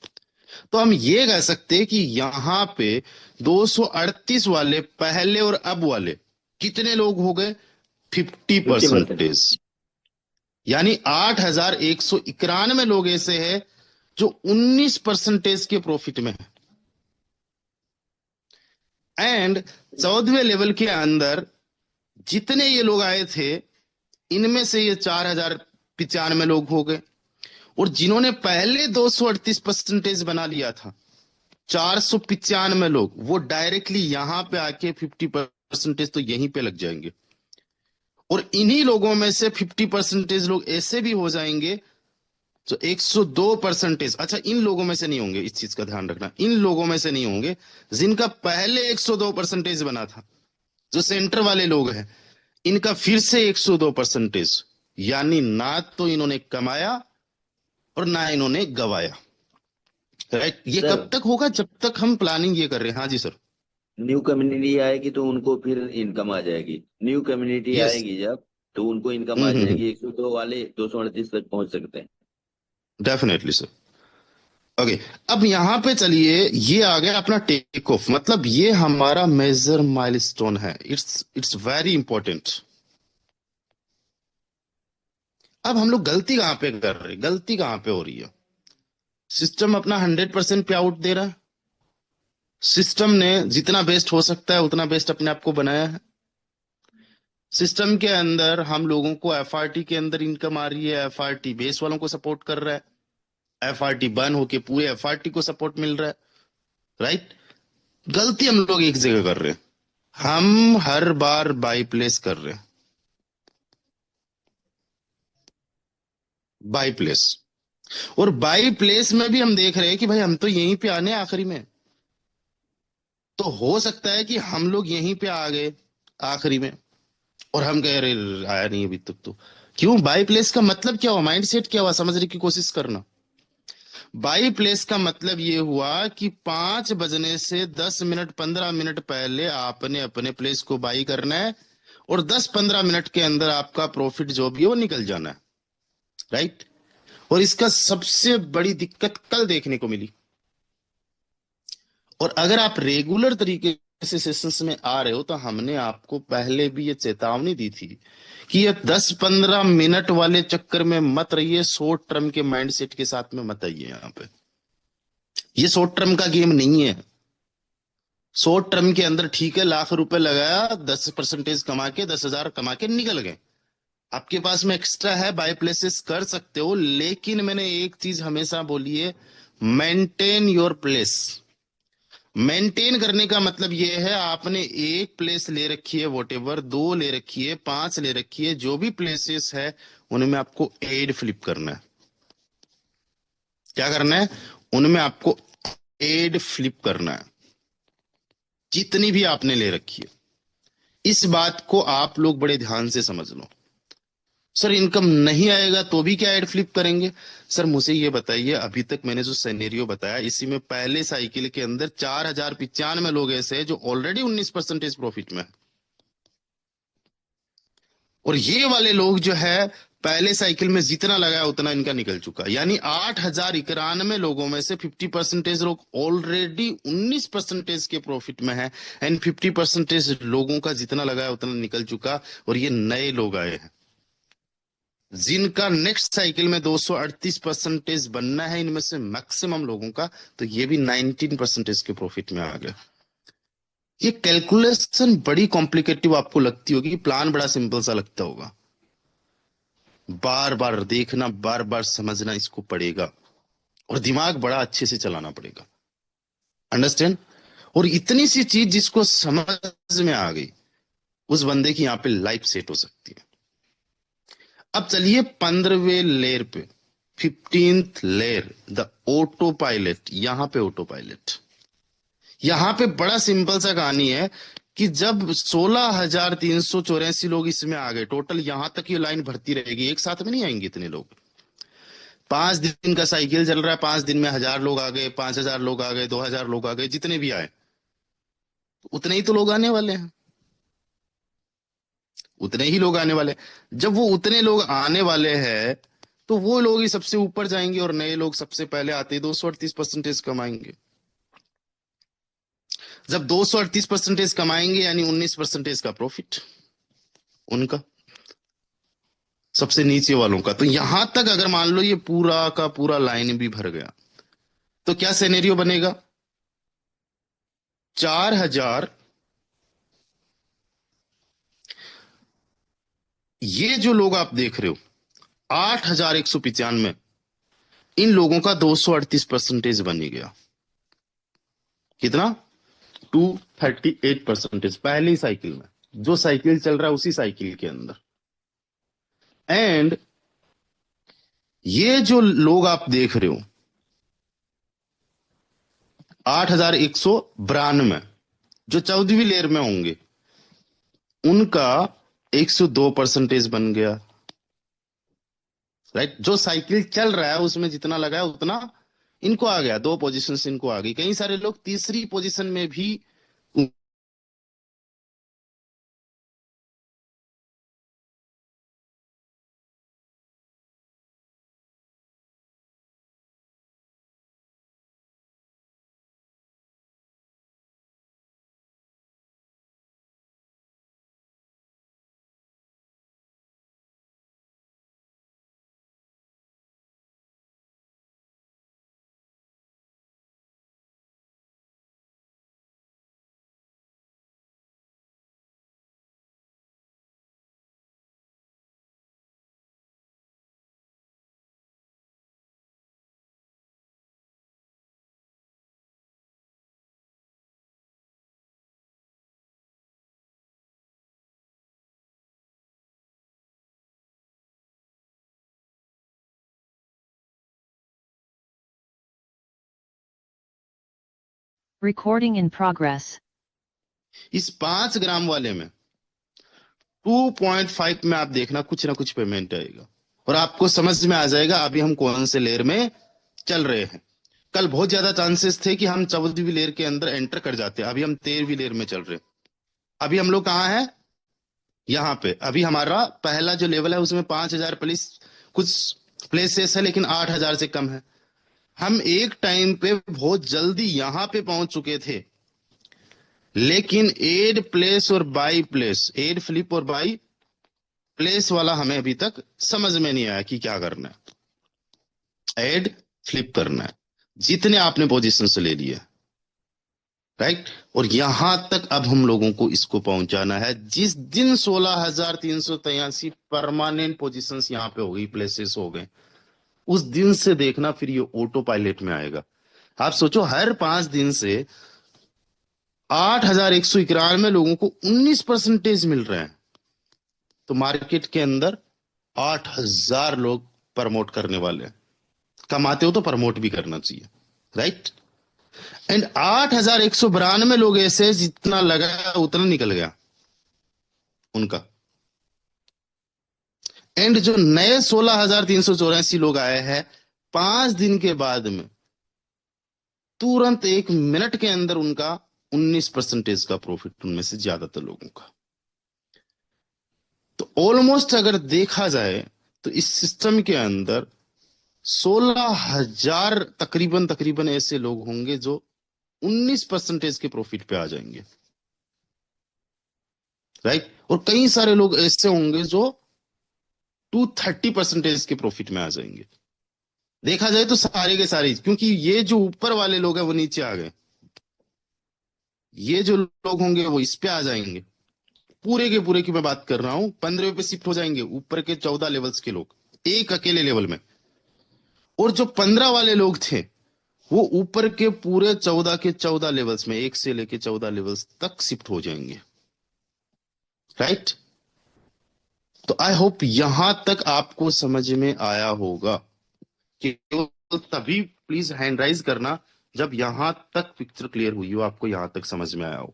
तो हम ये कह सकते हैं कि यहां पे 238 वाले पहले और अब वाले कितने लोग हो गए? 50%। 50%। यानी 8,191 लोग ऐसे हैं जो 19% के प्रॉफिट में है। एंड 14वें लेवल के अंदर जितने ये लोग आए थे, इनमें से ये 4,095 लोग हो गए, और जिन्होंने पहले 238% बना लिया था 495 लोग, वो डायरेक्टली यहां पे आके 50% तो यहीं पे लग जाएंगे। और इन्हीं लोगों में से 50% लोग ऐसे भी हो जाएंगे जो 102%। अच्छा, इन लोगों में से नहीं होंगे, इस चीज का ध्यान रखना, इन लोगों में से नहीं होंगे जिनका पहले 102% बना था। जो सेंटर वाले लोग हैं इनका फिर से 102%, यानी ना तो इन्होंने कमाया और ना इन्होंने गवाया। राइट? ये सर कब तक होगा? जब तक हम प्लानिंग ये कर रहे हैं। हाँ जी सर। न्यू कम्युनिटी आएगी तो उनको फिर इनकम आ जाएगी। New community yes. आएगी जब, तो उनको इनकम आ हम्म। जाएगी। 102 वाले 238 तक पहुंच सकते हैं। Definitely sir. ओके, अब यहां पे चलिए, ये आ गया अपना टेक ऑफ, मतलब ये हमारा मेजर माइलस्टोन है। It's very important. अब हम लोग गलती कहां पे कर रहे हैं? गलती कहां पे हो रही है? सिस्टम अपना 100% पे आउट दे रहा है। सिस्टम ने जितना बेस्ट हो सकता है उतना बेस्ट अपने आप को बनाया है। सिस्टम के अंदर हम लोगों को एफआरटी के अंदर इनकम आ रही है, एफआरटी बेस वालों को सपोर्ट कर रहा है, एफआरटी बर्न होके पूरे एफआरटी को सपोर्ट मिल रहा है। राइट? गलती हम लोग एक जगह कर रहे हैं, हम हर बार बाई प्लेस कर रहे हैं। बाई प्लेस, और बाई प्लेस में भी हम देख रहे हैं कि भाई हम तो यहीं पे आने आखिरी में, तो हो सकता है कि हम लोग यहीं पे आ गए आखिरी में और हम कह रहे आया नहीं अभी तक। तो क्यों? बाई प्लेस का मतलब क्या हुआ? माइंडसेट क्या हुआ? समझने की कोशिश करना। बाई प्लेस का मतलब ये हुआ कि 5 बजने से 10 मिनट 15 मिनट पहले आपने अपने प्लेस को बाई करना है, और 10-15 मिनट के अंदर आपका प्रॉफिट जो भी है वो निकल जाना है। राइट? और इसका सबसे बड़ी दिक्कत कल देखने को मिली। और अगर आप रेगुलर तरीके ऐसे सेशंस में आ रहे हो तो हमने आपको पहले भी ये चेतावनी दी थी कि ये 10-15 मिनट वाले चक्कर में मत रहिए, शॉर्ट टर्म के माइंडसेट के साथ में मत आइए यहाँ पे। ये शॉर्ट टर्म का गेम नहीं है। शॉर्ट टर्म के अंदर ठीक है, लाख रुपए लगाया, 10% कमा के 10,000 कमा के निकल गए, आपके पास में एक्स्ट्रा है, बाय प्लेसेस कर सकते हो। लेकिन मैंने एक चीज हमेशा बोली है, मेंटेन योर प्लेस। मेंटेन करने का मतलब यह है, आपने एक प्लेस ले रखी है, वॉटेवर 2 ले रखी है, 5 ले रखी है, जो भी प्लेसेस है उनमें आपको एड फ्लिप करना है। क्या करना है? उनमें आपको एड फ्लिप करना है, जितनी भी आपने ले रखी है। इस बात को आप लोग बड़े ध्यान से समझ लो। सर इनकम नहीं आएगा तो भी क्या एड फ्लिप करेंगे? सर मुझे ये बताइए, अभी तक मैंने जो सिनेरियो बताया, इसी में पहले साइकिल के अंदर 4,095 लोग ऐसे हैं जो ऑलरेडी 19% प्रॉफिट में है, और ये वाले लोग जो है पहले साइकिल में जितना लगाया उतना इनका निकल चुका। यानी 8,091 लोगों में से 50% लोग ऑलरेडी 19% के प्रॉफिट में है, एंड 50% लोगों का जितना लगाया उतना निकल चुका, और ये नए लोग आए हैं जिनका नेक्स्ट साइकिल में 238% बनना है, इनमें से मैक्सिमम लोगों का, तो ये भी 19% के प्रॉफिट में आ गए। ये कैलकुलेशन बड़ी कॉम्प्लिकेटिव आपको लगती होगी, प्लान बड़ा सिंपल सा लगता होगा, बार बार देखना, बार बार समझना इसको पड़ेगा, और दिमाग बड़ा अच्छे से चलाना पड़ेगा। अंडरस्टैंड? और इतनी सी चीज जिसको समझ में आ गई, उस बंदे की यहां पे लाइफ सेट हो सकती है। अब चलिए 15वें लेयर पे, 15th layer, the auto pilot. यहां पे ऑटो पायलट, यहां पे बड़ा सिंपल सा कहानी है कि जब 16,384 लोग इसमें आ गए टोटल, यहां तक ये लाइन भरती रहेगी, एक साथ में नहीं आएंगे इतने लोग। 5 दिन का साइकिल चल रहा है, 5 दिन में 1,000 लोग आ गए, 5,000 लोग आ गए, 2,000 लोग आ गए, जितने भी आए उतने ही तो लोग आने वाले हैं, उतने ही लोग आने वाले हैं। जब वो उतने लोग आने वाले हैं तो वो लोग ही सबसे ऊपर जाएंगे, और नए लोग सबसे पहले आते ही 238% कमाएंगे। जब 238% कमाएंगे यानी 19% का प्रॉफिट उनका, सबसे नीचे वालों का। तो यहां तक अगर मान लो ये पूरा का पूरा लाइन भी भर गया तो क्या सिनेरियो बनेगा? 4,000, ये जो लोग आप देख रहे हो 8,195, इन लोगों का 238% बन ही गया। कितना? 238% पहली साइकिल में, जो साइकिल चल रहा है उसी साइकिल के अंदर। एंड ये जो लोग आप देख रहे हो 8,192 जो 14वीं लेयर में होंगे, उनका 102% बन गया। राइट? जो साइकिल चल रहा है उसमें जितना लगाया उतना इनको आ गया, 2 पोजीशन इनको आ गई। कई सारे लोग तीसरी पोजीशन में भी Recording in progress. इस 5 ग्राम वाले में 2.5 में आप देखना कुछ ना कुछ पेमेंट आएगा, और आपको समझ में आ जाएगा अभी हम कौन से लेयर में चल रहे हैं। कल बहुत ज्यादा चांसेस थे कि हम 14वीं लेयर के अंदर एंटर कर जाते, अभी हम 13वीं लेयर में चल रहे हैं। अभी हम लोग कहाँ हैं? यहाँ पे। अभी हमारा पहला जो लेवल है उसमें 5,000 प्लस कुछ प्लेसेस है, लेकिन 8,000 से कम है। हम एक टाइम पे बहुत जल्दी यहां पे पहुंच चुके थे, लेकिन एड प्लेस और बाई प्लेस, एड फ्लिप और बाई प्लेस वाला हमें अभी तक समझ में नहीं आया कि क्या करना है। एड फ्लिप करना है, जितने आपने पोजीशन से ले लिए, राइट। और यहां तक अब हम लोगों को इसको पहुंचाना है। जिस दिन 16,383 परमानेंट पोजीशंस यहां पे हो गई, प्लेसेस हो गए, उस दिन से देखना फिर ये ऑटो पायलट में आएगा। आप सोचो, हर 5 दिन से 8,191 लोगों को 19% मिल रहे हैं, तो मार्केट के अंदर 8,000 लोग प्रमोट करने वाले हैं। कमाते हो तो प्रमोट भी करना चाहिए, राइट। एंड 8,192 लोग ऐसे, जितना लगा उतना निकल गया उनका। एंड जो नए 16,384 लोग आए हैं 5 दिन के बाद में, तुरंत 1 मिनट के अंदर उनका 19% का प्रॉफिट, उनमें से ज्यादातर लोगों का। तो ऑलमोस्ट अगर देखा जाए तो इस सिस्टम के अंदर 16,000 तकरीबन तकरीबन ऐसे लोग होंगे जो 19% के प्रॉफिट पे आ जाएंगे, राइट। और कई सारे लोग ऐसे होंगे जो 230% के प्रॉफिट में आ जाएंगे। देखा जाए तो सारे के सारे, क्योंकि ये जो ऊपर वाले लोग हैं वो नीचे आ गए, ये जो लोग होंगे वो इस पे आ जाएंगे। पूरे के पूरे की मैं बात कर रहा हूं, 15 पे शिफ्ट हो जाएंगे ऊपर के 14 लेवल्स के लोग एक अकेले लेवल में। और जो 15 वाले लोग थे वो ऊपर के पूरे 14 के 14 लेवल्स में, 1 से लेके 14 लेवल्स तक शिफ्ट हो जाएंगे, राइट। तो आई होप यहां तक आपको समझ में आया होगा। केवल तभी प्लीज हैंड राइज करना जब यहां तक पिक्चर क्लियर हुई हो, आपको यहां तक समझ में आया हो।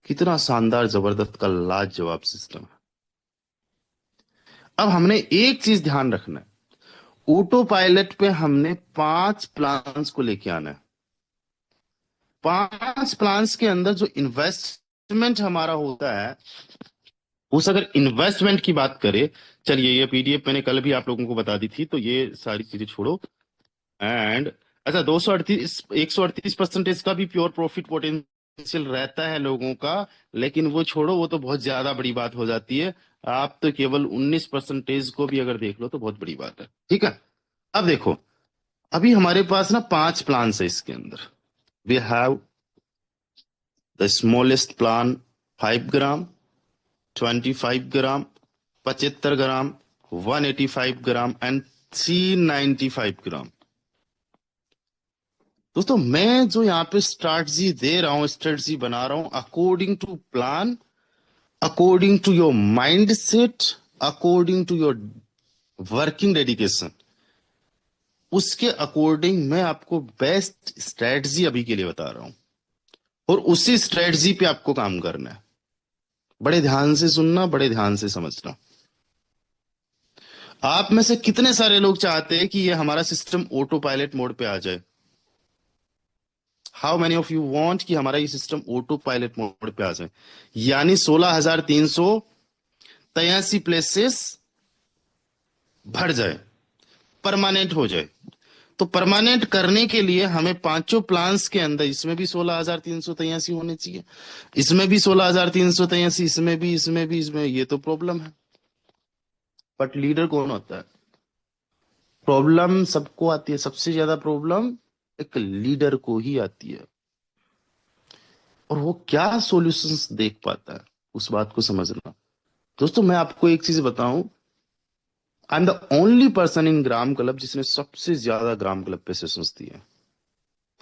कितना शानदार, जबरदस्त का लाजवाब सिस्टम है। अब हमने एक चीज ध्यान रखना है, ऑटो पायलट पे हमने 5 प्लान्स को लेके आना है। 5 प्लान्स के अंदर जो इन्वेस्टमेंट हमारा होता है, उस अगर इन्वेस्टमेंट की बात करें, चलिए ये पीडीएफ मैंने कल भी आप लोगों को बता दी थी, तो ये सारी चीजें छोड़ो। एंड अच्छा, 138% का भी प्योर प्रॉफिट पोटेंशियल रहता है लोगों का, लेकिन वो छोड़ो, वो तो बहुत ज्यादा बड़ी बात हो जाती है। आप तो केवल 19% को भी अगर देख लो तो बहुत बड़ी बात है, ठीक है। अब देखो, अभी हमारे पास ना 5 प्लान है इसके अंदर। We have the smallest plan 5 gram, 25 gram, 75 gram, 185 gram and 395 gram. दोस्तों, मैं जो यहाँ पे स्ट्रैटेजी दे रहा हूं, स्ट्रैटेजी बना रहा हूं according to plan, according to your mindset, according to your working dedication, उसके अकॉर्डिंग मैं आपको बेस्ट स्ट्रैटेजी अभी के लिए बता रहा हूं, और उसी स्ट्रैटेजी पे आपको काम करना है। बड़े ध्यान से सुनना, बड़े ध्यान से समझना। आप में से कितने सारे लोग चाहते हैं कि ये हमारा सिस्टम ऑटो पायलट मोड पे आ जाए? How many of you want कि हमारा ये सिस्टम ऑटो पायलट मोड पे आ जाए, यानी 16,383 प्लेसेस भर जाए, परमानेंट हो जाए। तो परमानेंट करने के लिए हमें 5 प्लान्स के अंदर, इसमें भी 16,383 होने चाहिए, इसमें भी 16,383, इसमें भी, इसमें भी, इसमें। ये तो प्रॉब्लम है। बट लीडर कौन होता है? प्रॉब्लम सबको आती है, सबसे ज्यादा प्रॉब्लम एक लीडर को ही आती है। और वो क्या सॉल्यूशंस देख पाता है, उस बात को समझना। दोस्तों, मैं आपको एक चीज बताऊं, I am the only person in gram club जिसने सबसे ज्यादा ग्राम क्लब पे सेशंस दिए।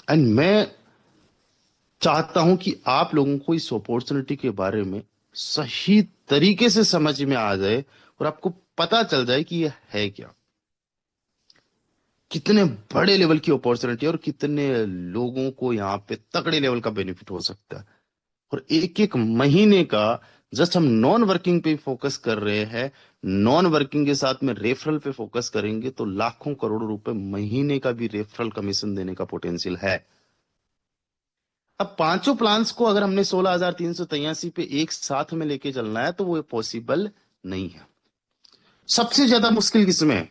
एंड मैं चाहता हूं कि आप लोगों को इस अपॉर्चुनिटी के बारे में सही तरीके से समझ में आ जाए और आपको पता चल जाए कि ये है क्या, कितने बड़े लेवल की अपॉर्चुनिटी और कितने लोगों को यहाँ पे तगड़े लेवल का बेनिफिट हो सकता है। और एक एक महीने का जस्ट हम नॉन वर्किंग पे फोकस कर रहे हैं, नॉन वर्किंग के साथ में रेफरल पे फोकस करेंगे तो लाखों करोड़ों रुपए महीने का भी रेफरल कमीशन देने का पोटेंशियल है। अब 5 प्लान्स को अगर हमने 16,383 पे एक साथ में लेके चलना है तो वो पॉसिबल नहीं है। सबसे ज्यादा मुश्किल किसमें है?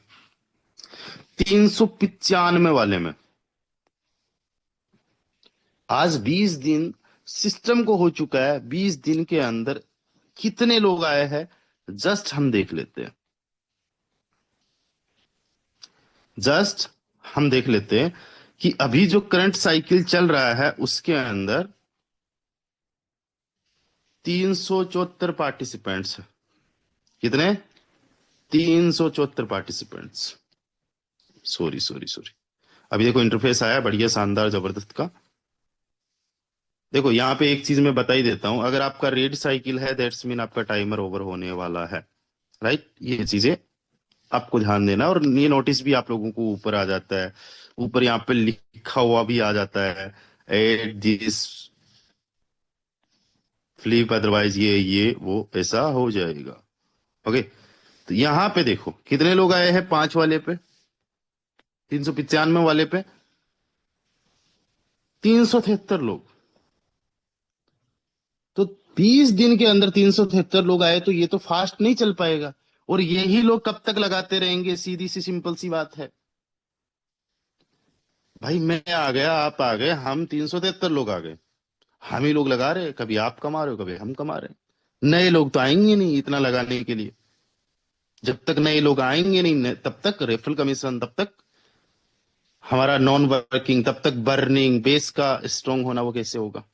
395 वाले में। आज 20 दिन सिस्टम को हो चुका है, 20 दिन के अंदर कितने लोग आए हैं जस्ट हम देख लेते हैं। जस्ट हम देख लेते हैं कि अभी जो करंट साइकिल चल रहा है उसके अंदर 374 पार्टिसिपेंट्स हैं। कितने? 374 पार्टिसिपेंट्स। सॉरी सॉरी सॉरी, अभी देखो इंटरफेस आया बढ़िया शानदार जबरदस्त का। देखो यहाँ पे एक चीज मैं बता ही देता हूं, अगर आपका रेड साइकिल है दैट्स मीन आपका टाइमर ओवर होने वाला है, राइट। ये चीजें आपको ध्यान देना, और ये नोटिस भी आप लोगों को ऊपर आ जाता है, ऊपर यहाँ पे लिखा हुआ भी आ जाता है एट दिस फ्लिप, अदरवाइज ये वो ऐसा हो जाएगा। ओके, तो यहाँ पे देखो कितने लोग आए हैं 5 वाले पे, 395 वाले पे 373 लोग। तो 20 दिन के अंदर 373 लोग आए, तो ये तो फास्ट नहीं चल पाएगा, और यही लोग कब तक लगाते रहेंगे? सीधी सी सिंपल सी बात है भाई, मैं आ गया, आप आ गए, हम 373 लोग आ गए, हम ही लोग लगा रहे, कभी आप कमा रहे हो कभी हम कमा रहे हैं। नए लोग तो आएंगे नहीं इतना लगाने के लिए, जब तक नए लोग आएंगे नहीं तब तक रेफरल कमीशन, तब तक हमारा नॉन वर्किंग, तब तक बर्निंग बेस का स्ट्रांग होना वो कैसे होगा?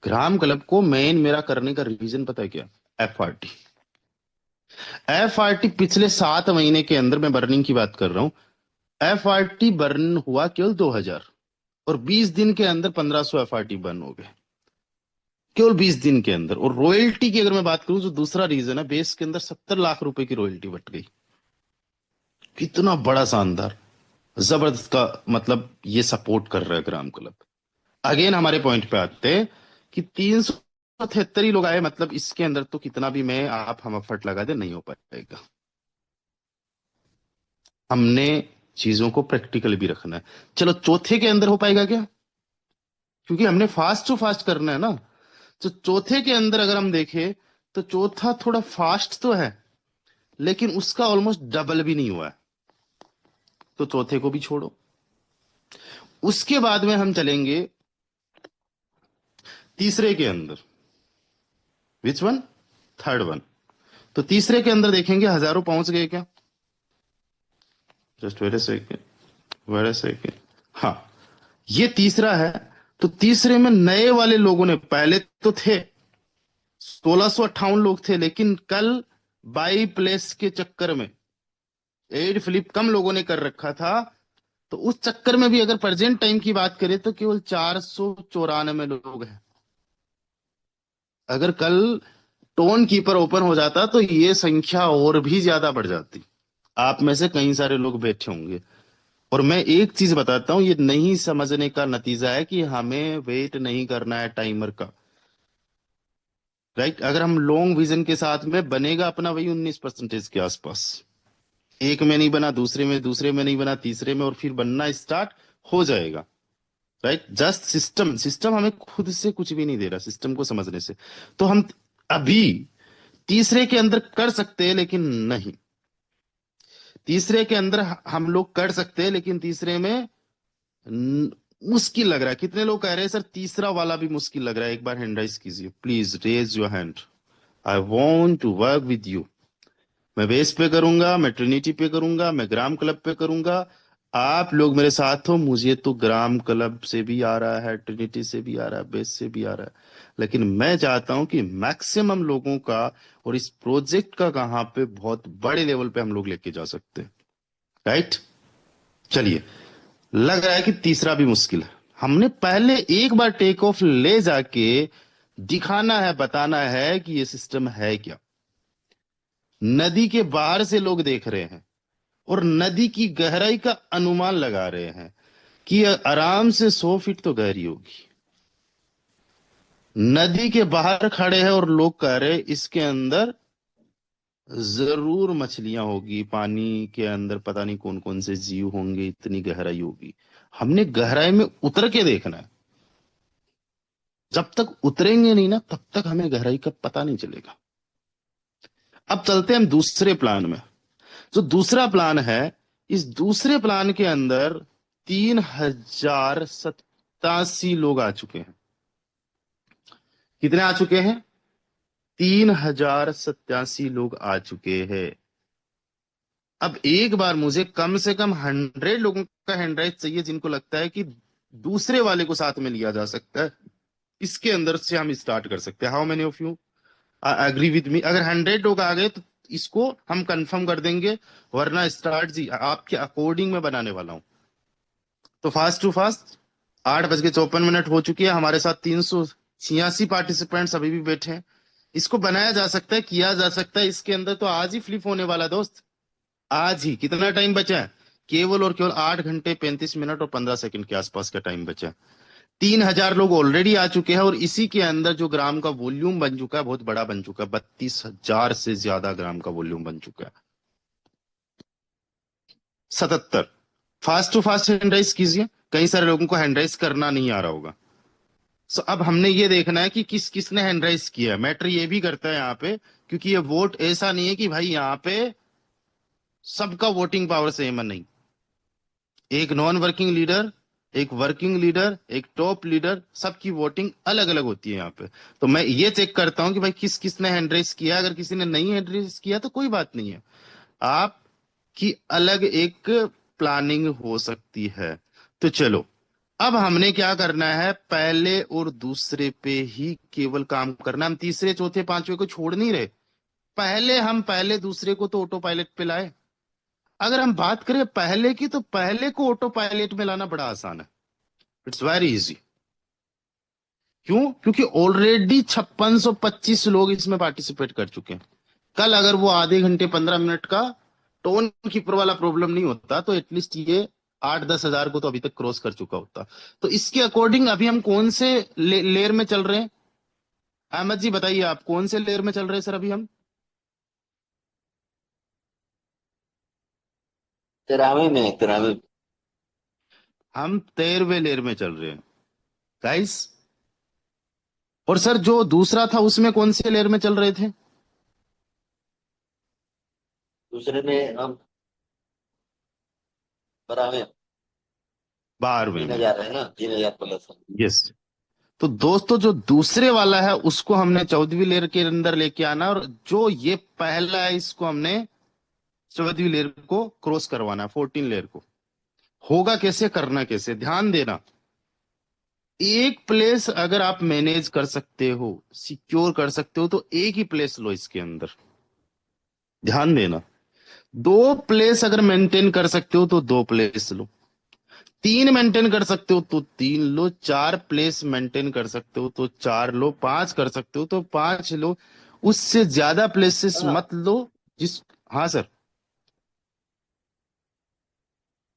ग्राम क्लब को मेन मेरा करने का रीजन पता है क्या? एफआरटी। एफआरटी पिछले 7 महीने के अंदर, मैं बर्निंग की बात कर रहा हूं, एफआरटी बर्न हुआ केवल 2000, और 20 दिन के अंदर 1500 एफआरटी बर्न हो गए, केवल 20 दिन के अंदर। और रॉयल्टी की अगर मैं बात करूं तो दूसरा रीजन है, बेस के अंदर 70 लाख रुपए की रॉयल्टी बट गई। कितना बड़ा शानदार जबरदस्त का मतलब ये सपोर्ट कर रहा है ग्राम क्लब। अगेन हमारे पॉइंट पे आते हैं कि 373 ही लोग आए, मतलब इसके अंदर तो कितना भी मैं आप हम एफर्ट लगा दे नहीं हो पाएगा। हमने चीजों को प्रैक्टिकल भी रखना है। चलो चौथे के अंदर हो पाएगा क्या? क्योंकि हमने फास्ट टू फास्ट करना है ना, तो चौथे के अंदर अगर हम देखें तो चौथा थोड़ा फास्ट तो है, लेकिन उसका ऑलमोस्ट डबल भी नहीं हुआ है, तो चौथे को भी छोड़ो। उसके बाद में हम चलेंगे तीसरे के अंदर। Which one? Third one. तो तीसरे के अंदर देखेंगे हजारों पहुंच गए क्या? Just wait a second, wait a second. हाँ, ये तीसरा है। तो तीसरे में नए वाले लोगों ने, पहले तो थे 1658 लोग थे, लेकिन कल बाई प्लेस के चक्कर में 8 फ्लिप कम लोगों ने कर रखा था, तो उस चक्कर में भी अगर प्रेजेंट टाइम की बात करें तो केवल 494 लोग हैं। अगर कल टोन कीपर ओपन हो जाता तो ये संख्या और भी ज्यादा बढ़ जाती। आप में से कई सारे लोग बैठे होंगे, और मैं एक चीज बताता हूं, ये नहीं समझने का नतीजा है कि हमें वेट नहीं करना है टाइमर का, राइट। अगर हम लॉन्ग विजन के साथ में, बनेगा अपना वही 19% के आसपास। एक में नहीं बना, दूसरे में नहीं बना, तीसरे में, और फिर बनना स्टार्ट हो जाएगा, राइट। जस्ट सिस्टम हमें खुद से कुछ भी नहीं दे रहा, सिस्टम को समझने से। तो हम अभी तीसरे के अंदर कर सकते हैं, लेकिन नहीं, तीसरे के अंदर हम लोग कर सकते हैं, लेकिन तीसरे में मुश्किल लग रहा है। कितने लोग कह रहे हैं सर तीसरा वाला भी मुश्किल लग रहा है? एक बार हैंड राइज कीजिए please, raise your hand, I want to work with you. मैं बेस पे करूंगा, मैं ट्रिनिटी पे करूंगा, मैं ग्राम क्लब पे करूंगा, आप लोग मेरे साथ हो। मुझे तो ग्राम क्लब से भी आ रहा है, ट्रिनिटी से भी आ रहा है, बेस से भी आ रहा है, लेकिन मैं चाहता हूं कि मैक्सिमम लोगों का, और इस प्रोजेक्ट का कहां पे बहुत बड़े लेवल पे हम लोग लेके जा सकते हैं, राइट। चलिए, लग रहा है कि तीसरा भी मुश्किल है। हमने पहले एक बार टेक ऑफ ले जाके दिखाना है, बताना है कि ये सिस्टम है क्या। नदी के बाहर से लोग देख रहे हैं और नदी की गहराई का अनुमान लगा रहे हैं कि ये आराम से 100 फीट तो गहरी होगी। नदी के बाहर खड़े हैं और लोग कह रहे हैं इसके अंदर जरूर मछलियां होगी, पानी के अंदर पता नहीं कौन कौन से जीव होंगे, इतनी गहराई होगी। हमने गहराई में उतर के देखना है। जब तक उतरेंगे नहीं ना, तब तक हमें गहराई का पता नहीं चलेगा। अब चलते हैं हम दूसरे प्लान में। जो दूसरा प्लान है, इस दूसरे प्लान के अंदर 3070 87 लोग आ चुके हैं। कितने आ चुके हैं? 3087 लोग आ चुके हैं। अब एक बार मुझे कम से कम 100 लोगों का हैंड राइज चाहिए जिनको लगता है कि दूसरे वाले को साथ में लिया जा सकता है। इसके अंदर से हम स्टार्ट कर सकते हैं। How many of you agree with me? अगर 100 लोग आ गए तो इसको हम कंफर्म कर देंगे, वरना स्टार्ट जी आपके अकॉर्डिंग में बनाने वाला हूं। तो फास्ट टू फास्ट 8:54 हो चुकी है। हमारे साथ 386 पार्टिसिपेंट्स अभी भी बैठे हैं। इसको बनाया जा सकता है, किया जा सकता है। इसके अंदर तो आज ही फ्लिप होने वाला है दोस्त, आज ही। कितना टाइम बचा है? केवल और केवल 8 घंटे 35 मिनट और 15 सेकंड के आसपास का टाइम बचा है। 3000 लोग ऑलरेडी आ चुके हैं और इसी के अंदर जो ग्राम का वॉल्यूम बन चुका है बहुत बड़ा बन चुका है। 32,000 से ज्यादा ग्राम का वॉल्यूम बन चुका है। 77 fast to fast hand raise कीजिए। कई सारे लोगों को हैंड राइज करना नहीं आ रहा होगा। सो अब हमने ये देखना है कि किस किसने हैंड राइज किया है। मैटर ये भी करता है यहाँ पे, क्योंकि ये वोट ऐसा नहीं है कि भाई यहाँ पे सबका वोटिंग पावर सेम है, नहीं। एक नॉन वर्किंग लीडर, एक वर्किंग लीडर, एक टॉप लीडर, सबकी वोटिंग अलग अलग होती है यहाँ पे। तो मैं ये चेक करता हूं कि भाई किस किसने हैंड रेस किया। अगर किसी ने नहीं हैंड रेस किया तो कोई बात नहीं है, आपकी अलग एक प्लानिंग हो सकती है। तो चलो, अब हमने क्या करना है, पहले और दूसरे पे ही केवल काम करना। हम तीसरे चौथे पांचवे को छोड़ नहीं रहे। हम पहले दूसरे को तो ऑटो पायलट पे लाए। अगर हम बात करें पहले की, तो पहले को ऑटो पायलट में लाना बड़ा आसान है। It's very easy. क्यों? क्योंकि ऑलरेडी 5625 लोग इसमें पार्टिसिपेट कर चुके हैं। कल अगर वो आधे घंटे 15 मिनट का टोन कीपर वाला प्रॉब्लम नहीं होता तो एटलीस्ट ये 8-10 हजार को तो अभी तक क्रॉस कर चुका होता। तो इसके अकॉर्डिंग अभी हम कौन से लेयर में चल रहे हैं? अहमद जी बताइए, आप कौन से लेयर में चल रहे हैं सर अभी हम? 13वें। हम 13वें लेयर में चल रहे हैं गाइस। और सर जो दूसरा था उसमें कौन से लेयर में चल रहे थे? दूसरे में हम 12वें। 12वें तीन में। हजार है ना, 3000 प्लस। यस। तो दोस्तों जो दूसरे वाला है उसको हमने 14वीं लेयर के अंदर लेके आना, और जो ये पहला है इसको हमने 14वीं लेयर को क्रॉस करवाना है, 14 लेयर को। होगा कैसे, करना कैसे, ध्यान देना। एक प्लेस अगर आप मैनेज कर सकते हो, सिक्योर कर सकते हो, तो एक ही प्लेस लो इसके अंदर। ध्यान देना। 2 प्लेस अगर मेंटेन कर सकते हो तो 2 प्लेस लो। 3 मेंटेन कर सकते हो तो 3 लो। 4 प्लेस मेंटेन कर सकते हो तो 4 लो। 5 कर सकते हो तो 5 लो। उससे ज्यादा प्लेसेस हाँ, मत लो। जिस हाँ सर।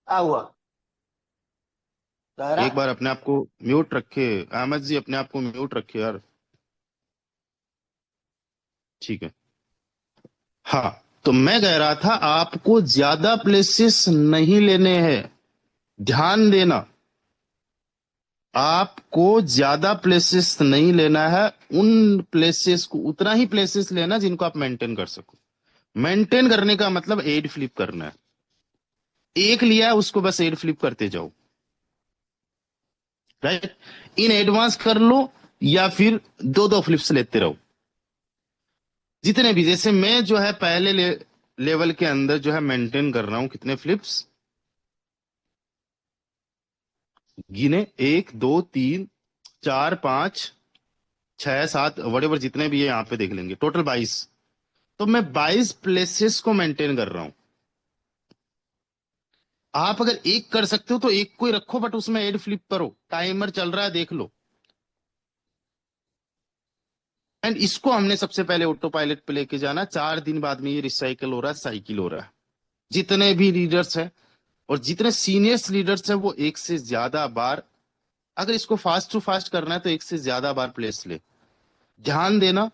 क्या हुआ? एक बार अपने आप को म्यूट रखे अहमद जी, अपने आप को म्यूट रखे यार। ठीक है। हाँ, तो मैं कह रहा था आपको ज्यादा प्लेसेस नहीं लेने हैं। ध्यान देना, आपको ज्यादा प्लेसेस नहीं लेना है। उन प्लेसेस को, उतना ही प्लेसेस लेना जिनको आप मेंटेन कर सको। मेंटेन करने का मतलब एड फ्लिप करना है। एक लिया है उसको बस एड फ्लिप करते जाओ, राइट। इन एडवांस कर लो या फिर 2-2 फ्लिप्स लेते रहो। जितने भी, जैसे मैं जो है पहले लेवल के अंदर जो है मेंटेन कर रहा हूं, कितने फ्लिप्स गिने, 1 2 3 4 5 6 7 वटेवर जितने भी है यहां पे देख लेंगे, टोटल 22। तो मैं 22 प्लेसेस को मेंटेन कर रहा हूं। आप अगर एक कर सकते हो तो एक को ही रखो, बट उसमें एड फ्लिप करो। टाइमर चल रहा है, देख लो। एंड इसको हमने सबसे पहले ऑटो पायलट पे लेके जाना। 4 दिन बाद में ये रिसाइकल हो रहा है, साइकिल हो रहा है। जितने भी लीडर्स हैं और जितने सीनियर्स लीडर्स हैं वो एक से ज्यादा बार, अगर इसको फास्ट टू फास्ट करना है तो एक से ज्यादा बार प्लेस ले। ध्यान देना,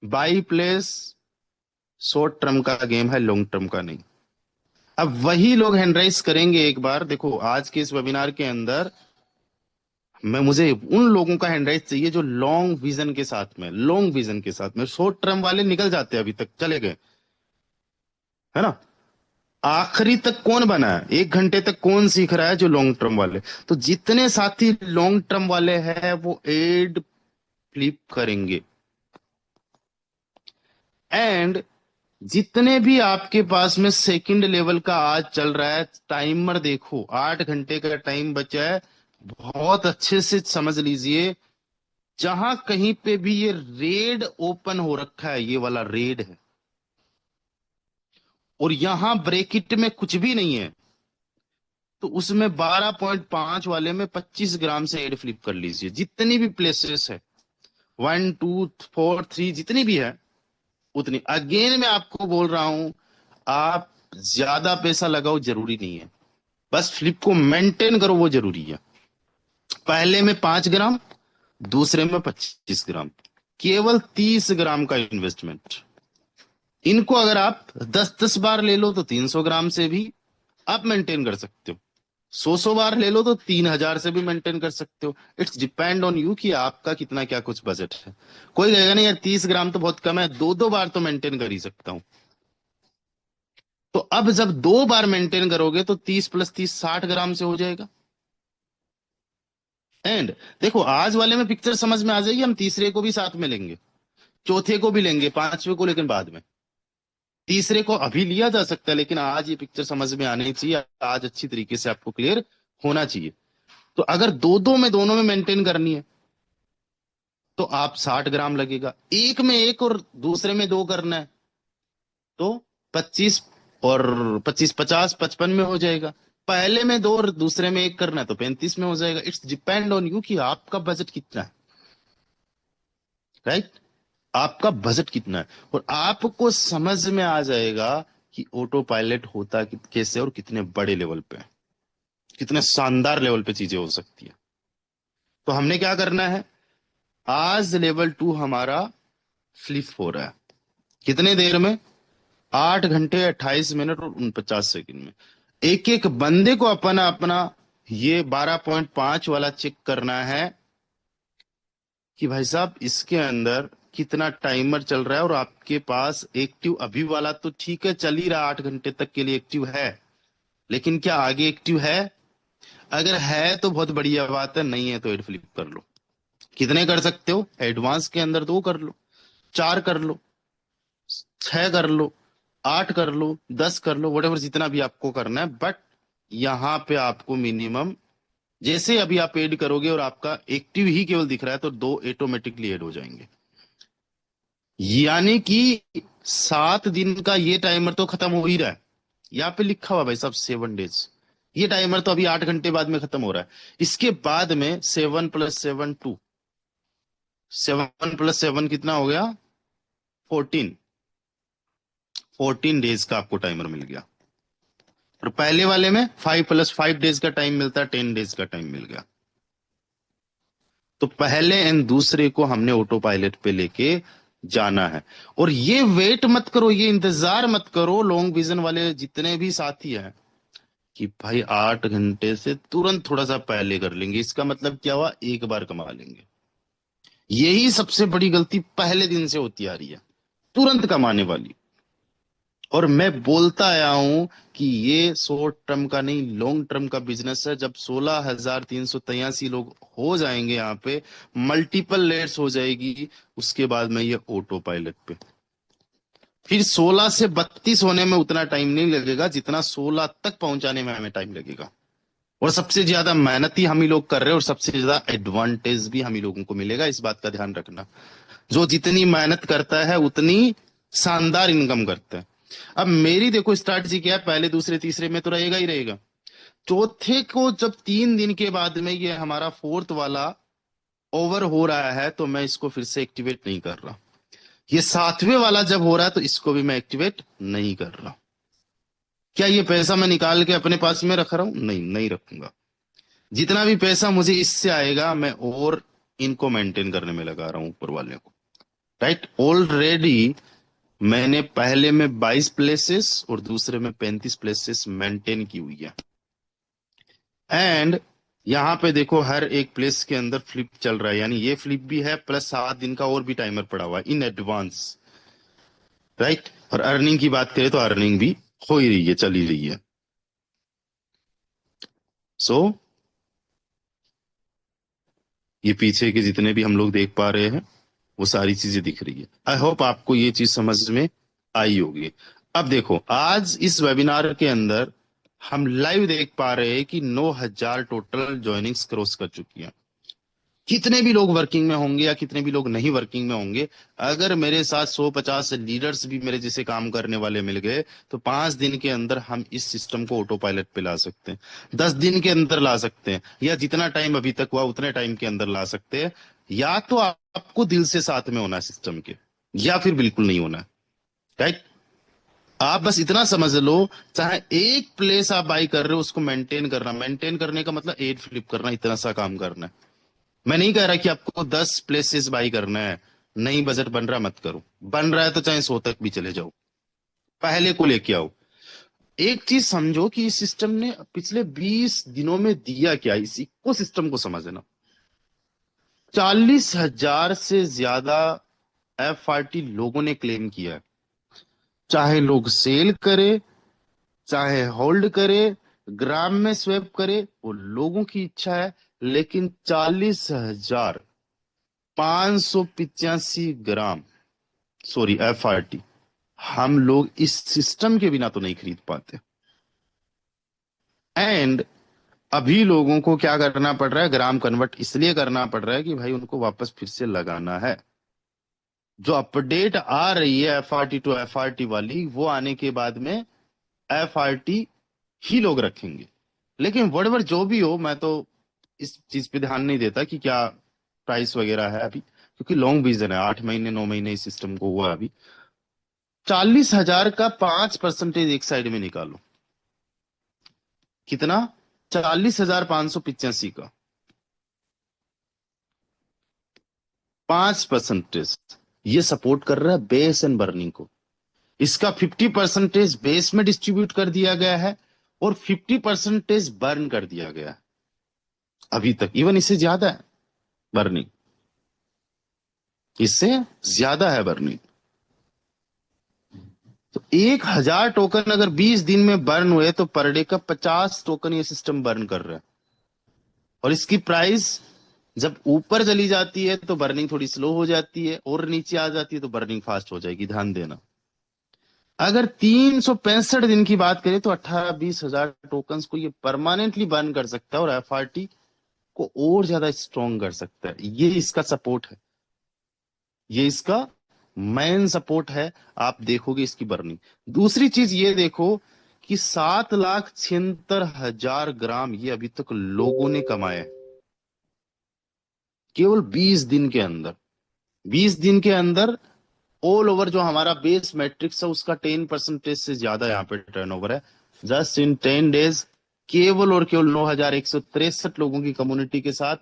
बाई प्लेस शॉर्ट टर्म का गेम है, लॉन्ग टर्म का नहीं। अब वही लोग हैंडराइज करेंगे। एक बार देखो, आज के इस वेबिनार के अंदर मुझे उन लोगों का हैंडराइज चाहिए जो लॉन्ग विजन के साथ में, लॉन्ग विजन के साथ में। शॉर्ट टर्म वाले निकल जाते हैं, अभी तक चले गए, है ना। आखिरी तक कौन बना है, 1 घंटे तक कौन सीख रहा है, जो लॉन्ग टर्म वाले। तो जितने साथी लॉन्ग टर्म वाले हैं वो एड फ्लिप करेंगे। एंड जितने भी आपके पास में सेकंड लेवल का आज चल रहा है, टाइमर देखो, 8 घंटे का टाइम बचा है। बहुत अच्छे से समझ लीजिए, जहां कहीं पे भी ये रेड ओपन हो रखा है, ये वाला रेड है, और यहां ब्रेकेट में कुछ भी नहीं है, तो उसमें 12.5 वाले में 25 ग्राम से एड फ्लिप कर लीजिए। जितनी भी प्लेसेस है, 1 2 4 3 जितनी भी है उतनी। अगेन मैं आपको बोल रहा हूं, आप ज्यादा पैसा लगाओ जरूरी नहीं है, बस फ्लिप को मेंटेन करो वो जरूरी है। पहले में 5 ग्राम, दूसरे में 25 ग्राम, केवल 30 ग्राम का इन्वेस्टमेंट। इनको अगर आप 10-10 बार ले लो तो 300 ग्राम से भी आप मेंटेन कर सकते हो। 100 बार ले लो तो 3,000 से भी मेंटेन कर सकते हो। इट्स डिपेंड ऑन यू कि आपका कितना क्या कुछ बजट है। कोई कहेगा नहीं यार 30 ग्राम तो बहुत कम है, 2-2 बार तो मेंटेन कर ही सकता हूं। तो अब जब 2 बार मेंटेन करोगे तो 30 + 30 60 ग्राम से हो जाएगा। एंड देखो, आज वाले में पिक्चर समझ में आ जाएगी। हम तीसरे को भी साथ में लेंगे, चौथे को भी लेंगे, पांचवे को, लेकिन बाद में। तीसरे को अभी लिया जा सकता है, लेकिन आज ये पिक्चर समझ में आनी चाहिए, आज अच्छी तरीके से आपको क्लियर होना चाहिए। तो अगर दो दो में दोनों में मेंटेन करनी है तो आप 60 ग्राम लगेगा। एक में एक और दूसरे में दो करना है तो 25 और 25 50 55 में हो जाएगा। पहले में दो और दूसरे में एक करना है तो 35 में हो जाएगा। इट्स डिपेंड ऑन यू कि आपका बजट कितना है, राइट? आपका बजट कितना है, और आपको समझ में आ जाएगा कि ऑटो पायलट होता कैसे और कितने बड़े लेवल पे, कितने शानदार लेवल पे चीजें हो सकती है। तो हमने क्या करना है, आज लेवल 2 हमारा फ्लिप हो रहा है। कितने देर में? 8 घंटे 28 मिनट और 49 सेकंड में। एक एक बंदे को अपना अपना ये 12.5 वाला चेक करना है कि भाई साहब इसके अंदर कितना टाइमर चल रहा है, और आपके पास एक्टिव अभी वाला तो ठीक है, चल ही रहा, 8 घंटे तक के लिए एक्टिव है, लेकिन क्या आगे एक्टिव है? अगर है तो बहुत बढ़िया बात है, नहीं है तो एड फ्लिप कर लो। कितने कर सकते हो? एडवांस के अंदर 2 कर लो, 4 कर लो, 6 कर लो, 8 कर लो, 10 कर लो, वट जितना भी आपको करना है। बट यहां पे आपको मिनिमम, जैसे अभी आप एड करोगे और आपका एक्टिव ही केवल दिख रहा है तो 2 ऑटोमेटिकली एड हो जाएंगे। यानी कि 7 दिन का ये टाइमर तो खत्म हो ही रहा है। यहाँ पे लिखा हुआ भाई साहब 7 डेज। ये टाइमर तो अभी 8 घंटे बाद में खत्म हो रहा है। इसके बाद में 7 + 7 2, 7 + 7 कितना हो गया? 14। 14 डेज का आपको टाइमर मिल गया। और पहले वाले में 5 + 5 डेज का टाइम मिलता है, 10 डेज का टाइम मिल गया। तो पहले एंड दूसरे को हमने ऑटो पायलट पे लेके जाना है। और ये वेट मत करो, ये इंतजार मत करो, लॉन्ग विजन वाले जितने भी साथी हैं, कि भाई 8 घंटे से तुरंत थोड़ा सा पहले कर लेंगे, इसका मतलब क्या हुआ? एक बार कमा लेंगे। यही सबसे बड़ी गलती पहले दिन से होती आ रही है, तुरंत कमाने वाली। और मैं बोलता आया हूं कि ये शॉर्ट टर्म का नहीं, लॉन्ग टर्म का बिजनेस है। जब 16,383 लोग हो जाएंगे यहाँ पे, मल्टीपल लेयर्स हो जाएगी, उसके बाद में ये ऑटो पायलट पे, फिर 16 से 32 होने में उतना टाइम नहीं लगेगा जितना 16 तक पहुंचाने में हमें टाइम लगेगा। और सबसे ज्यादा मेहनत ही हम ही लोग कर रहे हैं, और सबसे ज्यादा एडवांटेज भी हम ही लोगों को मिलेगा, इस बात का ध्यान रखना। जो जितनी मेहनत करता है उतनी शानदार इनकम करता है। अब मेरी देखो स्ट्रैटेजी क्या है, पहले दूसरे तीसरे में तो रहेगा ही रहेगा। चौथे को जब 3 दिन के बाद में ये हमारा फोर्थ वाला ओवर हो रहा है तो मैं इसको फिर से एक्टिवेट नहीं कर रहा। ये 7वें वाला जब हो रहा है तो इसको भी मैं एक्टिवेट नहीं कर रहा। क्या ये पैसा मैं निकाल के अपने पास में रख रहा हूं? नहीं, नहीं रखूंगा। जितना भी पैसा मुझे इससे आएगा मैं और इनको मेंटेन करने में लगा रहा हूं, ऊपर वाले को, राइट? ऑलरेडी मैंने पहले में 22 प्लेसेस और दूसरे में 35 प्लेसेस मेंटेन की हुई है। एंड यहां पे देखो हर एक प्लेस के अंदर फ्लिप चल रहा है, यानी ये फ्लिप भी है प्लस 7 दिन का और भी टाइमर पड़ा हुआ है इन एडवांस, राइट? और अर्निंग की बात करें तो अर्निंग भी हो ही रही है, चल ही रही है। सो ये पीछे के जितने भी हम लोग देख पा रहे हैं वो सारी चीजें दिख रही है। आई होप आपको ये चीज समझ में आई होगी। अब देखो, आज इस वेबिनार के अंदर हम लाइव देख पा रहे हैं कि 9,000 टोटल ज्वाइनिंग्स क्रॉस कर चुकी हैं। कितने भी लोग वर्किंग में होंगे या कितने भी लोग नहीं वर्किंग में होंगे, अगर मेरे साथ 150 लीडर्स भी मेरे जैसे काम करने वाले मिल गए तो 5 दिन के अंदर हम इस सिस्टम को ऑटो पायलट पे ला सकते हैं, 10 दिन के अंदर ला सकते हैं, या जितना टाइम अभी तक हुआ उतने टाइम के अंदर ला सकते हैं। या तो आपको दिल से साथ में होना है सिस्टम के, या फिर बिल्कुल नहीं होना है। राइट? आप बस इतना समझ लो, चाहे एक प्लेस आप बाई कर रहे हो उसको मेंटेन करना, मेंटेन करने का मतलब 8 फ्लिप करना, इतना सा काम करना है। मैं नहीं कह रहा कि आपको 10 प्लेसेस बाई करना है, नहीं बजट बन रहा मत करो, बन रहा है तो चाहे 100 तक भी चले जाओ, पहले को लेके आओ। एक चीज समझो कि इस सिस्टम ने पिछले 20 दिनों में दिया क्या, इस इको सिस्टम को समझना। 40,000 से ज्यादा FRT लोगों ने क्लेम किया है। चाहे लोग सेल करे, चाहे होल्ड करे, ग्राम में स्वैप करे, वो लोगों की इच्छा है। लेकिन 40,585 ग्राम, सॉरी FRT, हम लोग इस सिस्टम के बिना तो नहीं खरीद पाते। एंड अभी लोगों को क्या करना पड़ रहा है, ग्राम कन्वर्ट इसलिए करना पड़ रहा है कि भाई उनको वापस फिर से लगाना है। जो अपडेट आ रही है FRT टू FRT वाली, वो आने के बाद में FRT ही लोग रखेंगे। लेकिन वड़वर जो भी हो, मैं तो इस चीज पे ध्यान नहीं देता कि क्या प्राइस वगैरह है अभी, क्योंकि लॉन्ग विजन है, 8 महीने 9 महीने इस सिस्टम को हुआ अभी। 40,000 का 5% एक साइड में निकालो, कितना? 40,585 का 5%, ये सपोर्ट कर रहा है बेस एंड बर्निंग को। इसका 50% बेस में डिस्ट्रीब्यूट कर दिया गया है और 50% बर्न कर दिया गया है अभी तक। इवन इससे ज्यादा है बर्निंग, इससे ज्यादा है बर्निंग। तो 1,000 टोकन अगर 20 दिन में बर्न हुए तो पर डे का 50 टोकन ये सिस्टम बर्न कर रहा है। और इसकी प्राइस जब ऊपर चली जाती है तो बर्निंग थोड़ी स्लो हो जाती है, और नीचे आ जाती है तो बर्निंग फास्ट हो जाएगी, ध्यान देना। अगर 365 दिन की बात करें तो 18-20 हजार टोकन्स को ये परमानेंटली बर्न कर सकता है और FRT को और ज्यादा स्ट्रॉन्ग कर सकता है। ये इसका सपोर्ट है, ये इसका मेन सपोर्ट है। आप देखोगे इसकी बर्निंग। दूसरी चीज ये देखो कि 7,76,000 ग्राम ये अभी तक लोगों ने कमाया है केवल 20 दिन के अंदर। 20 दिन के अंदर ऑल ओवर जो हमारा बेस मैट्रिक्स है उसका 10% से ज्यादा यहाँ पे टर्नओवर है। जस्ट इन 10 डेज केवल और केवल 9,163 लोगों की कम्युनिटी के साथ।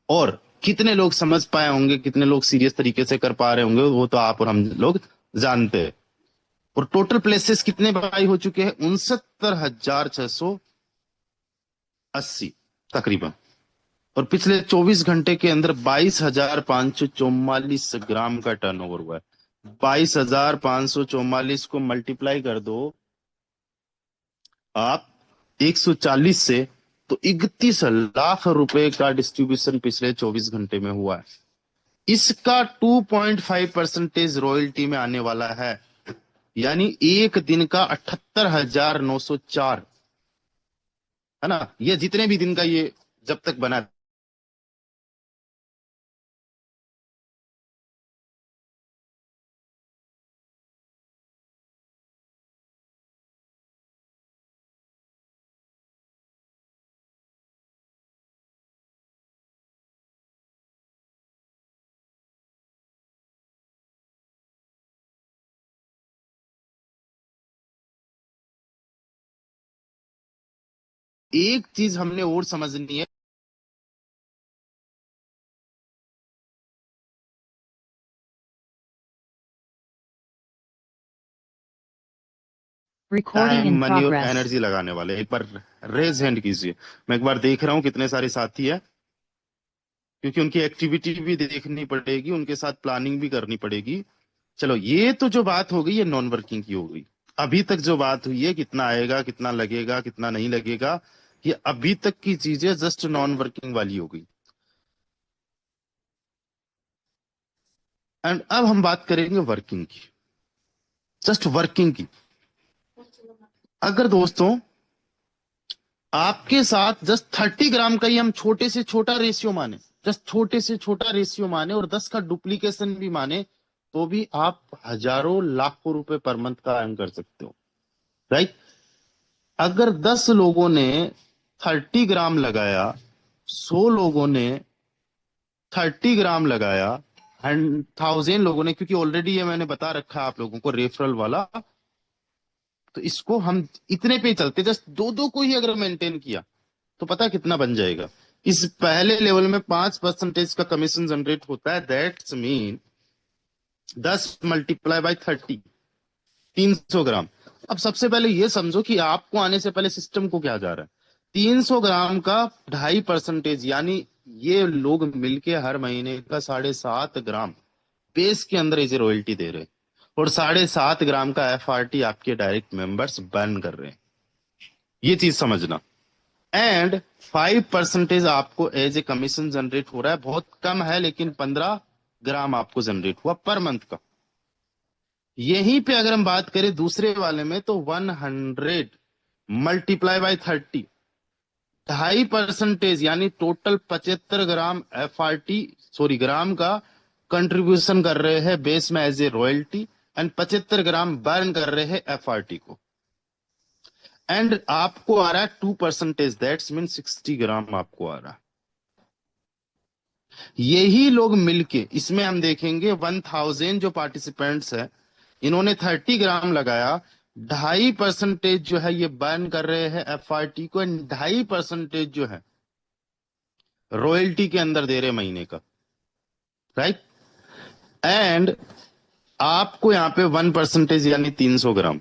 और कितने लोग समझ पाए होंगे, कितने लोग सीरियस तरीके से कर पा रहे होंगे, वो तो आप और हम लोग जानते हैं। और टोटल प्लेसेस कितने बाई हो चुके हैं? 69,680 तकरीबन। और पिछले 24 घंटे के अंदर 22,544 ग्राम का टर्नओवर हुआ है। 22,544 को मल्टीप्लाई कर दो आप 140 से, तो 31 लाख रुपए का डिस्ट्रीब्यूशन पिछले 24 घंटे में हुआ है। इसका 2.5% रॉयल्टी में आने वाला है, यानी एक दिन का 78,904 है ना। ये जितने भी दिन का ये जब तक बना, एक चीज हमने और समझनी है। Recording टाइम, in मनी और progress. एनर्जी लगाने वाले एक बार रेज हैंड कीजिए। मैं एक बार देख रहा हूं कितने सारे साथी है, क्योंकि उनकी एक्टिविटी भी देखनी पड़ेगी, उनके साथ प्लानिंग भी करनी पड़ेगी। चलो, ये तो जो बात हो गई ये नॉन वर्किंग की हो गई। अभी तक जो बात हुई है, कितना आएगा, कितना लगेगा, कितना नहीं लगेगा, ये अभी तक की चीजें जस्ट नॉन वर्किंग वाली हो गई। एंड अब हम बात करेंगे वर्किंग की, जस्ट वर्किंग की। अगर दोस्तों आपके साथ जस्ट 30 ग्राम का ही हम छोटे से छोटा रेशियो माने, जस्ट छोटे से छोटा रेशियो माने और 10 का डुप्लीकेशन भी माने, तो भी आप हजारों लाखों रुपए पर मंथ का अर्न कर सकते हो, राइट। अगर 10 लोगों ने 30 ग्राम लगाया, 100 लोगों ने 30 ग्राम लगाया, 1000 लोगों ने, क्योंकि ऑलरेडी ये मैंने बता रखा है आप लोगों को रेफरल वाला, तो इसको हम इतने पे ही चलते, जस्ट दो दो को ही अगर मेंटेन किया तो पता कितना बन जाएगा। इस पहले लेवल में 5% का कमीशन जनरेट होता है, दैट्स मीन 10 मल्टीप्लाई बाय 30, 300 ग्राम। अब सबसे पहले ये समझो कि आपको आने से पहले सिस्टम को क्या जा रहा है। 300 ग्राम का 2.5%, यानी ये लोग मिलके हर महीने का 7.5 ग्राम बेस के अंदर इसे रॉयल्टी दे रहे हैं, और 7.5 ग्राम का FRT आपके डायरेक्ट मेंबर्स बर्न कर रहे हैं। ये चीज समझना। एंड 5% आपको एज ए कमीशन जनरेट हो रहा है, बहुत कम है लेकिन 15 ग्राम आपको जनरेट हुआ पर मंथ का। यहीं पे अगर हम बात करें दूसरे वाले में, तो 100 मल्टीप्लाई बाय 30, 2.5%, यानी total 75 gram FRT, sorry gram का कंट्रीब्यूशन कर रहे हैं बेस में as a royalty, and 75 gram burn कर रहे हैं FRT को। एंड आपको आ रहा है 2%, दैट्स मीन 60 ग्राम आपको आ रहा है। यही लोग मिलके, इसमें हम देखेंगे 1000 जो पार्टिसिपेंट्स है, इन्होंने 30 ग्राम लगाया, 2.5% जो है ये बर्न कर रहे हैं FRT को, एंड 2.5% जो है रॉयल्टी के अंदर दे रहे महीने का, राइट। एंड आपको यहां पे 1% यानी 300 ग्राम,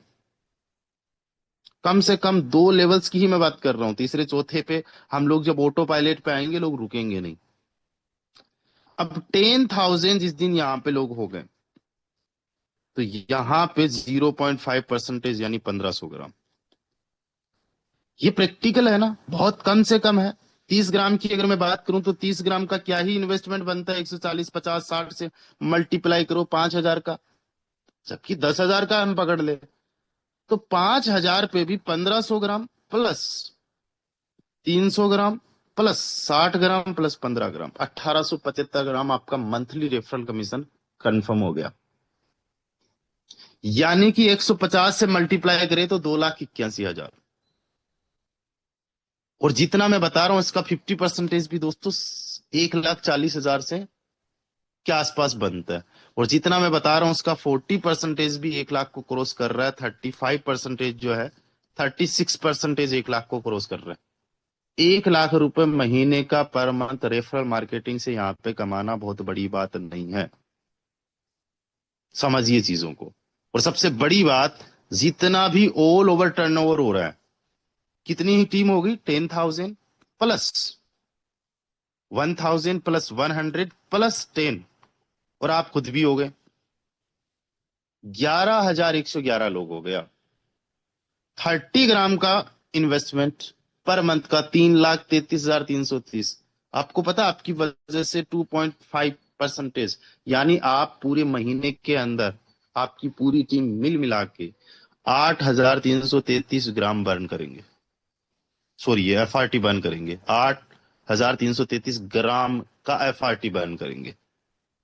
कम से कम 2 लेवल्स की ही मैं बात कर रहा हूं। तीसरे चौथे पे हम लोग जब ऑटो पायलट पे आएंगे, लोग रुकेंगे नहीं। अब 10,000 जिस दिन यहां पे लोग हो गए, तो यहां पे 0.5% यानी 1500 ग्राम। ये प्रैक्टिकल है ना, बहुत कम से कम है। 30 ग्राम की अगर मैं बात करूं तो 30 ग्राम का क्या ही इन्वेस्टमेंट बनता है, 140, 50, 60 से मल्टीप्लाई करो 5,000 का, जबकि 10,000 का हम पकड़ ले, तो 5,000 पे भी 1500 gram plus 300 gram plus 60 gram plus 15 ग्राम, 1875 ग्राम आपका मंथली रेफरल कमीशन कंफर्म हो गया। यानी कि 150 से मल्टीप्लाई करें तो 2,81,000। और जितना मैं बता रहा हूं इसका 50% भी दोस्तों 1,40,000 से के आसपास बनता है। और जितना मैं बता रहा हूं उसका 40% भी 1,00,000 को क्रॉस कर रहा है। 35% जो है, 36% 1,00,000 को क्रॉस कर रहा है। 1,00,000 रुपए महीने का पर मंथ रेफरल मार्केटिंग से यहाँ पे कमाना बहुत बड़ी बात नहीं है, समझिए चीजों को। और सबसे बड़ी बात, जितना भी ऑल ओवर टर्नओवर हो रहा है, कितनी ही टीम होगी, 10,000 प्लस 1,000 प्लस 100 प्लस 10, और आप खुद भी हो गए, 11,111 लोग हो गया। 30 ग्राम का इन्वेस्टमेंट पर मंथ का 3,33,330। आपको पता आपकी वजह से 2.5%, यानी आप पूरे महीने के अंदर आपकी पूरी टीम मिल मिला के 8,333 ग्राम बर्न करेंगे, सॉरी ये FRT बर्न करेंगे, 8,333 ग्राम का FRT बर्न करेंगे।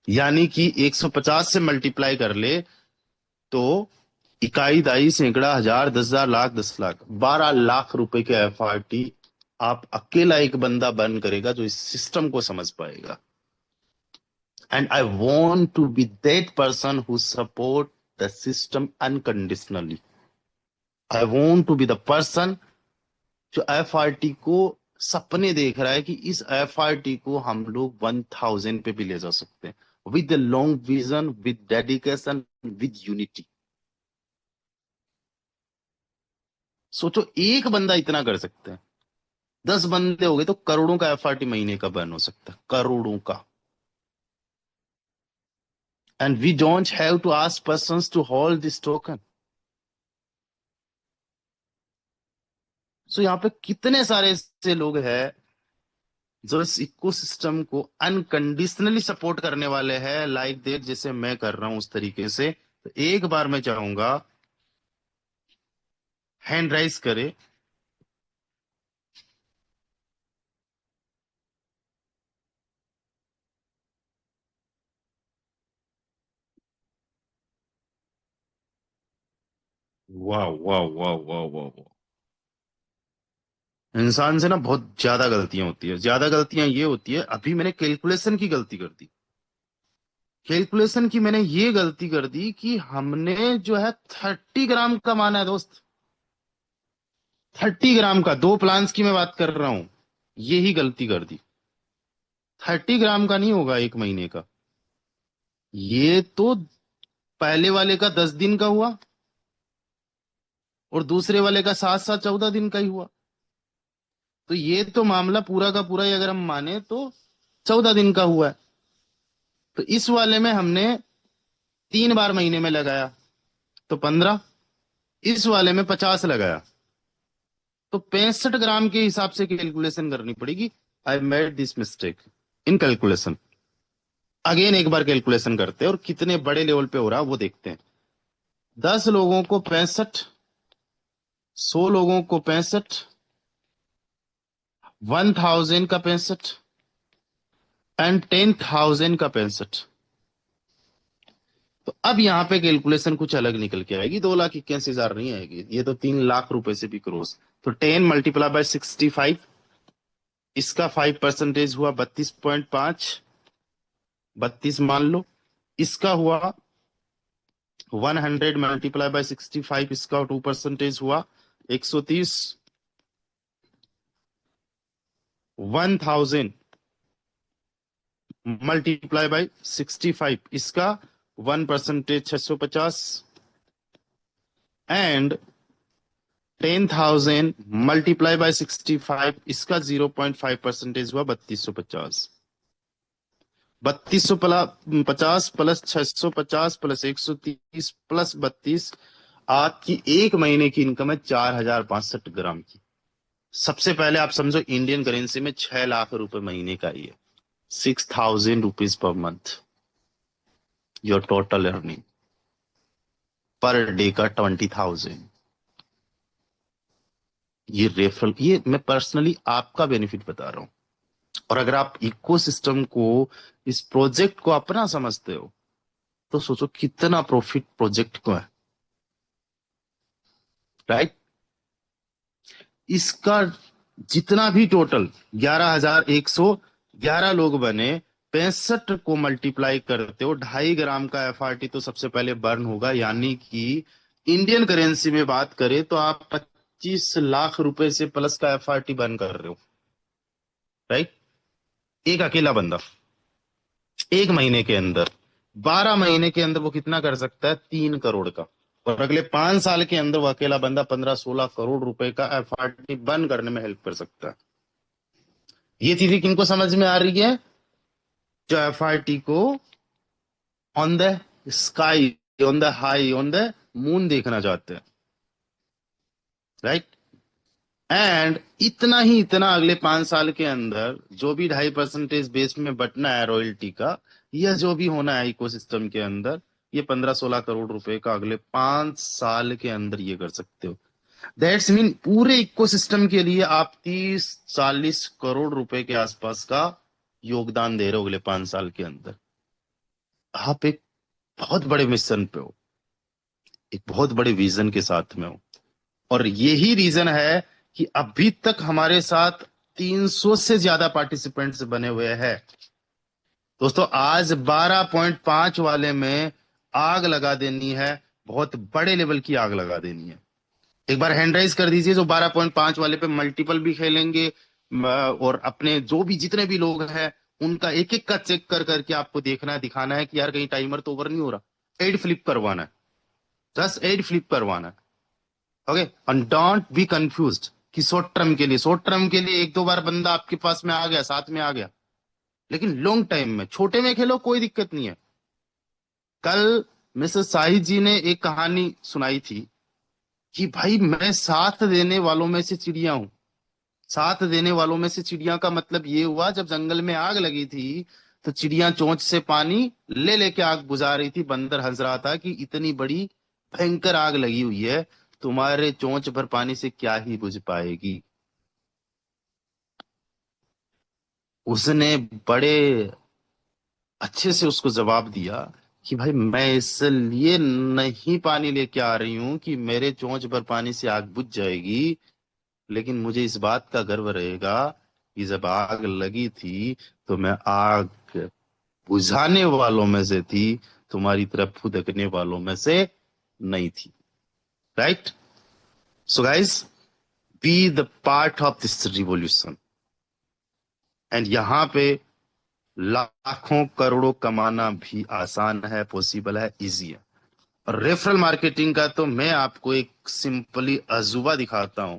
यानी कि 150 से मल्टीप्लाई कर ले तो इकाई, दाई, सैकड़ा, हजार, 10,000, लाख, 10,00,000, 12,00,000 रुपए के FRT आप अकेला एक बंदा बर्न करेगा जो इस सिस्टम को समझ पाएगा। And I want to be that person who support the system unconditionally. I want to be the person जो FRT को सपने देख रहा है कि इस FRT को हम लोग 1,000 पे भी ले जा सकते हैं, with the long vision, with dedication, with unity. सोचो एक बंदा इतना कर सकता है, 10 बंदे हो गए तो करोड़ों का FRT महीने का बर्न हो सकता है, करोड़ों का। And we don't have to ask persons to hold this token. So यहाँ पे कितने सारे ऐसे लोग हैं जो इस इकोसिस्टम को अनकंडीशनली सपोर्ट करने वाले हैं, लाइक देट जैसे मैं कर रहा हूं उस तरीके से। तो एक बार मैं चाहूंगा हैंड राइज करे। वाह वाह वाह वाह वाह वाह। इंसान से ना बहुत ज्यादा गलतियां होती है। ज्यादा गलतियां ये होती है, अभी मैंने कैलकुलेशन की गलती कर दी। कैलकुलेशन की मैंने ये गलती कर दी कि हमने जो है 30 ग्राम का माना है दोस्त। 30 ग्राम का, 2 प्लान्स की मैं बात कर रहा हूं, यही गलती कर दी। 30 ग्राम का नहीं होगा 1 महीने का। ये तो पहले वाले का 10 दिन का हुआ और दूसरे वाले का 7 7 14 दिन का ही हुआ। तो ये तो मामला पूरा का पूरा ही अगर हम माने तो 14 दिन का हुआ है। तो इस वाले में हमने 3 बार महीने में लगाया तो 15, इस वाले में 50 लगाया तो 65 ग्राम के हिसाब से कैलकुलेशन करनी पड़ेगी। I made this mistake in calculation. Again एक बार कैलकुलेशन करते हैं और कितने बड़े लेवल पे हो रहा है वो देखते हैं। 10 लोगों को 65, 100 लोगों को 65, 1000 का 65 एंड 10,000 का 65। तो अब यहाँ पे कैलकुलेशन कुछ अलग निकल के आएगी। 2,81,000 नहीं आएगी, ये तो 3 लाख रुपए से भी क्रॉस। तो 10 मल्टीप्लाई बाय 65, इसका 5% हुआ 32.5, 32 मान लो। इसका हुआ 100 मल्टीप्लाई बाय 65, इसका 2% हुआ 130। 1000 मल्टीप्लाई बाय 65, इसका 1% 650 एंड 10,000 मल्टीप्लाई बाय 65, इसका 0.5% हुआ 3250। 3250 प्लस 650 प्लस 130 प्लस 32, आपकी 1 महीने की इनकम है 4,062 ग्राम की। सबसे पहले आप समझो इंडियन करेंसी में 6 लाख रुपए महीने का ही है। 6,000 rupees per month your total earning. Per day का 20,000। ये रेफरल, ये मैं पर्सनली आपका बेनिफिट बता रहा हूं। और अगर आप इकोसिस्टम को, इस प्रोजेक्ट को अपना समझते हो तो सोचो कितना प्रॉफिट प्रोजेक्ट को है, राइट। इसका जितना भी टोटल 11,111 लोग बने, 65 को मल्टीप्लाई करते हो 2.5 ग्राम का एफआरटी तो सबसे पहले बर्न होगा। यानी कि इंडियन करेंसी में बात करें तो आप 25 लाख रुपए से प्लस का एफआरटी बर्न कर रहे हो, राइट। एक अकेला बंदा 1 महीने के अंदर, 12 महीने के अंदर वो कितना कर सकता है? 3 करोड़ का। और अगले 5 साल के अंदर वो अकेला बंदा 15-16 करोड़ रुपए का एफआरटी बर्न करने में हेल्प कर सकता है। ये चीजें किनको समझ में आ रही है? जो एफआरटी को on the sky, on the high, on the moon देखना चाहते हैं, राइट। एंड इतना ही इतना अगले 5 साल के अंदर जो भी 2.5% बेस में बटना है रॉयल्टी का, यह जो भी होना है इकोसिस्टम के अंदर, ये 15-16 करोड़ रुपए का अगले 5 साल के अंदर ये कर सकते हो। दैट्स मीन पूरे इकोसिस्टम के लिए आप 30-40 करोड़ रुपए के आसपास का योगदान दे रहे हो अगले 5 साल के अंदर। आप एक बहुत बड़े मिशन पे हो, एक बहुत बड़े विजन के साथ में हो। और यही रीजन है कि अभी तक हमारे साथ 300 से ज्यादा पार्टिसिपेंट्स बने हुए हैं। दोस्तों आज 12.5 वाले में आग लगा देनी है, बहुत बड़े लेवल की आग लगा देनी है। एक बार हैंड राइज कर दीजिए जो 12.5 वाले पे मल्टीपल भी खेलेंगे। और अपने जो भी जितने भी लोग हैं उनका एक एक का चेक कर करके आपको देखना है, दिखाना है कि यार कहीं टाइमर तो ओवर नहीं हो रहा। 8 फ्लिप करवाना है, जस्ट 8 फ्लिप करवाना है। Okay, and don't be confused कि शॉर्ट टर्म के लिए, शॉर्ट टर्म के लिए 1-2 बार बंदा आपके पास में आ गया, साथ में आ गया, लेकिन लॉन्ग टाइम में छोटे में खेलो कोई दिक्कत नहीं है। कल मिसेस साही जी ने एक कहानी सुनाई थी कि भाई मैं साथ देने वालों में से चिड़िया हूं। साथ देने वालों में से चिड़िया का मतलब ये हुआ, जब जंगल में आग लगी थी तो चिड़िया चोंच से पानी ले लेके आग बुझा रही थी। बंदर हंस रहा था कि इतनी बड़ी भयंकर आग लगी हुई है, तुम्हारे चोंच भर पानी से क्या ही बुझ पाएगी। उसने बड़े अच्छे से उसको जवाब दिया कि भाई मैं इसलिए नहीं पानी लेके आ रही हूं कि मेरे चोंच भर पानी से आग बुझ जाएगी, लेकिन मुझे इस बात का गर्व रहेगा कि जब आग लगी थी तो मैं आग बुझाने वालों में से थी, तुम्हारी तरफ फुदकने वालों में से नहीं थी। Right? So guys, be the part of this revolution. And यहाँ पे लाखों करोड़ों कमाना भी आसान है, पॉसिबल है, इजी है। और रेफरल मार्केटिंग का तो मैं आपको एक सिंपली अजूबा दिखाता हूं।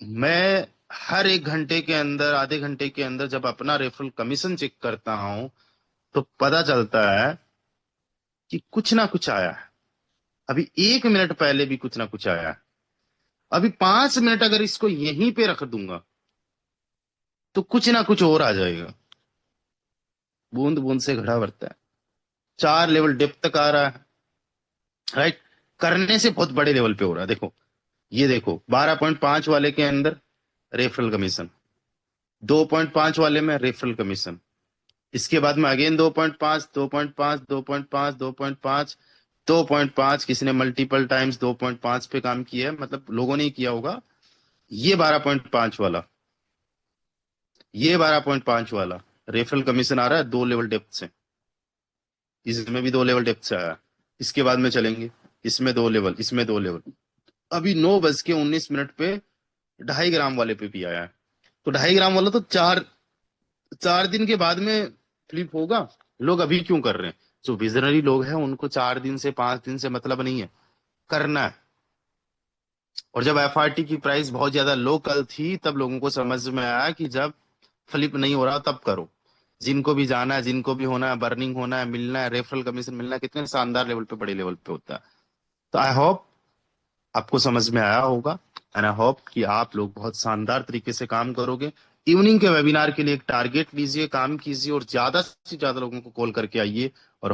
मैं हर 1 घंटे के अंदर, आधे घंटे के अंदर जब अपना रेफरल कमीशन चेक करता हूं तो पता चलता है कि कुछ ना कुछ आया है। अभी 1 मिनट पहले भी कुछ ना कुछ आया है। अभी 5 मिनट अगर इसको यहीं पे रख दूंगा तो कुछ ना कुछ और आ जाएगा। बूंद बूंद से घड़ा भरता है। 4 लेवल डेप्थ तक आ रहा है। राइट? करने से बहुत बड़े लेवल पे हो रहा है। देखो, ये देखो 12.5 वाले के अंदर रेफरल कमीशन, 2.5 वाले में रेफरल कमीशन, इसके बाद में अगेन 2.5, 2.5, 2.5, 2.5, 2.5। किसी ने मल्टीपल टाइम्स 2.5 पे काम किया है, मतलब लोगों ने ही किया होगा। ये 12.5 वाला, ये 12.5 वाला रेफरल कमीशन आ रहा है 2 लेवल डेप्थ से। इसमें भी 2 लेवल डेप्थ से आया। इसके बाद में चलेंगे, इसमें 2 लेवल, इसमें 2 लेवल। अभी 9:19 पे 2.5 ग्राम वाले पे भी आया है। तो 2.5 ग्राम वाला तो चार 4 दिन के बाद में फ्लिप होगा। लोग अभी क्यों कर रहे हैं? जो विजनरी लोग हैं उनको 4 दिन से 5 दिन से मतलब नहीं है, करना है। और जब एफआरटी की प्राइस बहुत ज्यादा लो कल थी, तब लोगों को समझ में आया कि जब फ्लिप नहीं हो रहा तब करो। जिनको भी जाना है, जिनको भी होना है, बर्निंग होना है, मिलना है, रेफरल कमीशन मिलना है, कितने शानदार लेवल पे, बड़े लेवल पे होता है। तो आई होप आपको समझ में आया होगा। एंड आई होप कि आप लोग बहुत शानदार तरीके से काम करोगे। इवनिंग के वेबिनार के लिए एक टारगेट लीजिए, काम कीजिए और ज्यादा से ज्यादा लोगों को कॉल करके आइए। और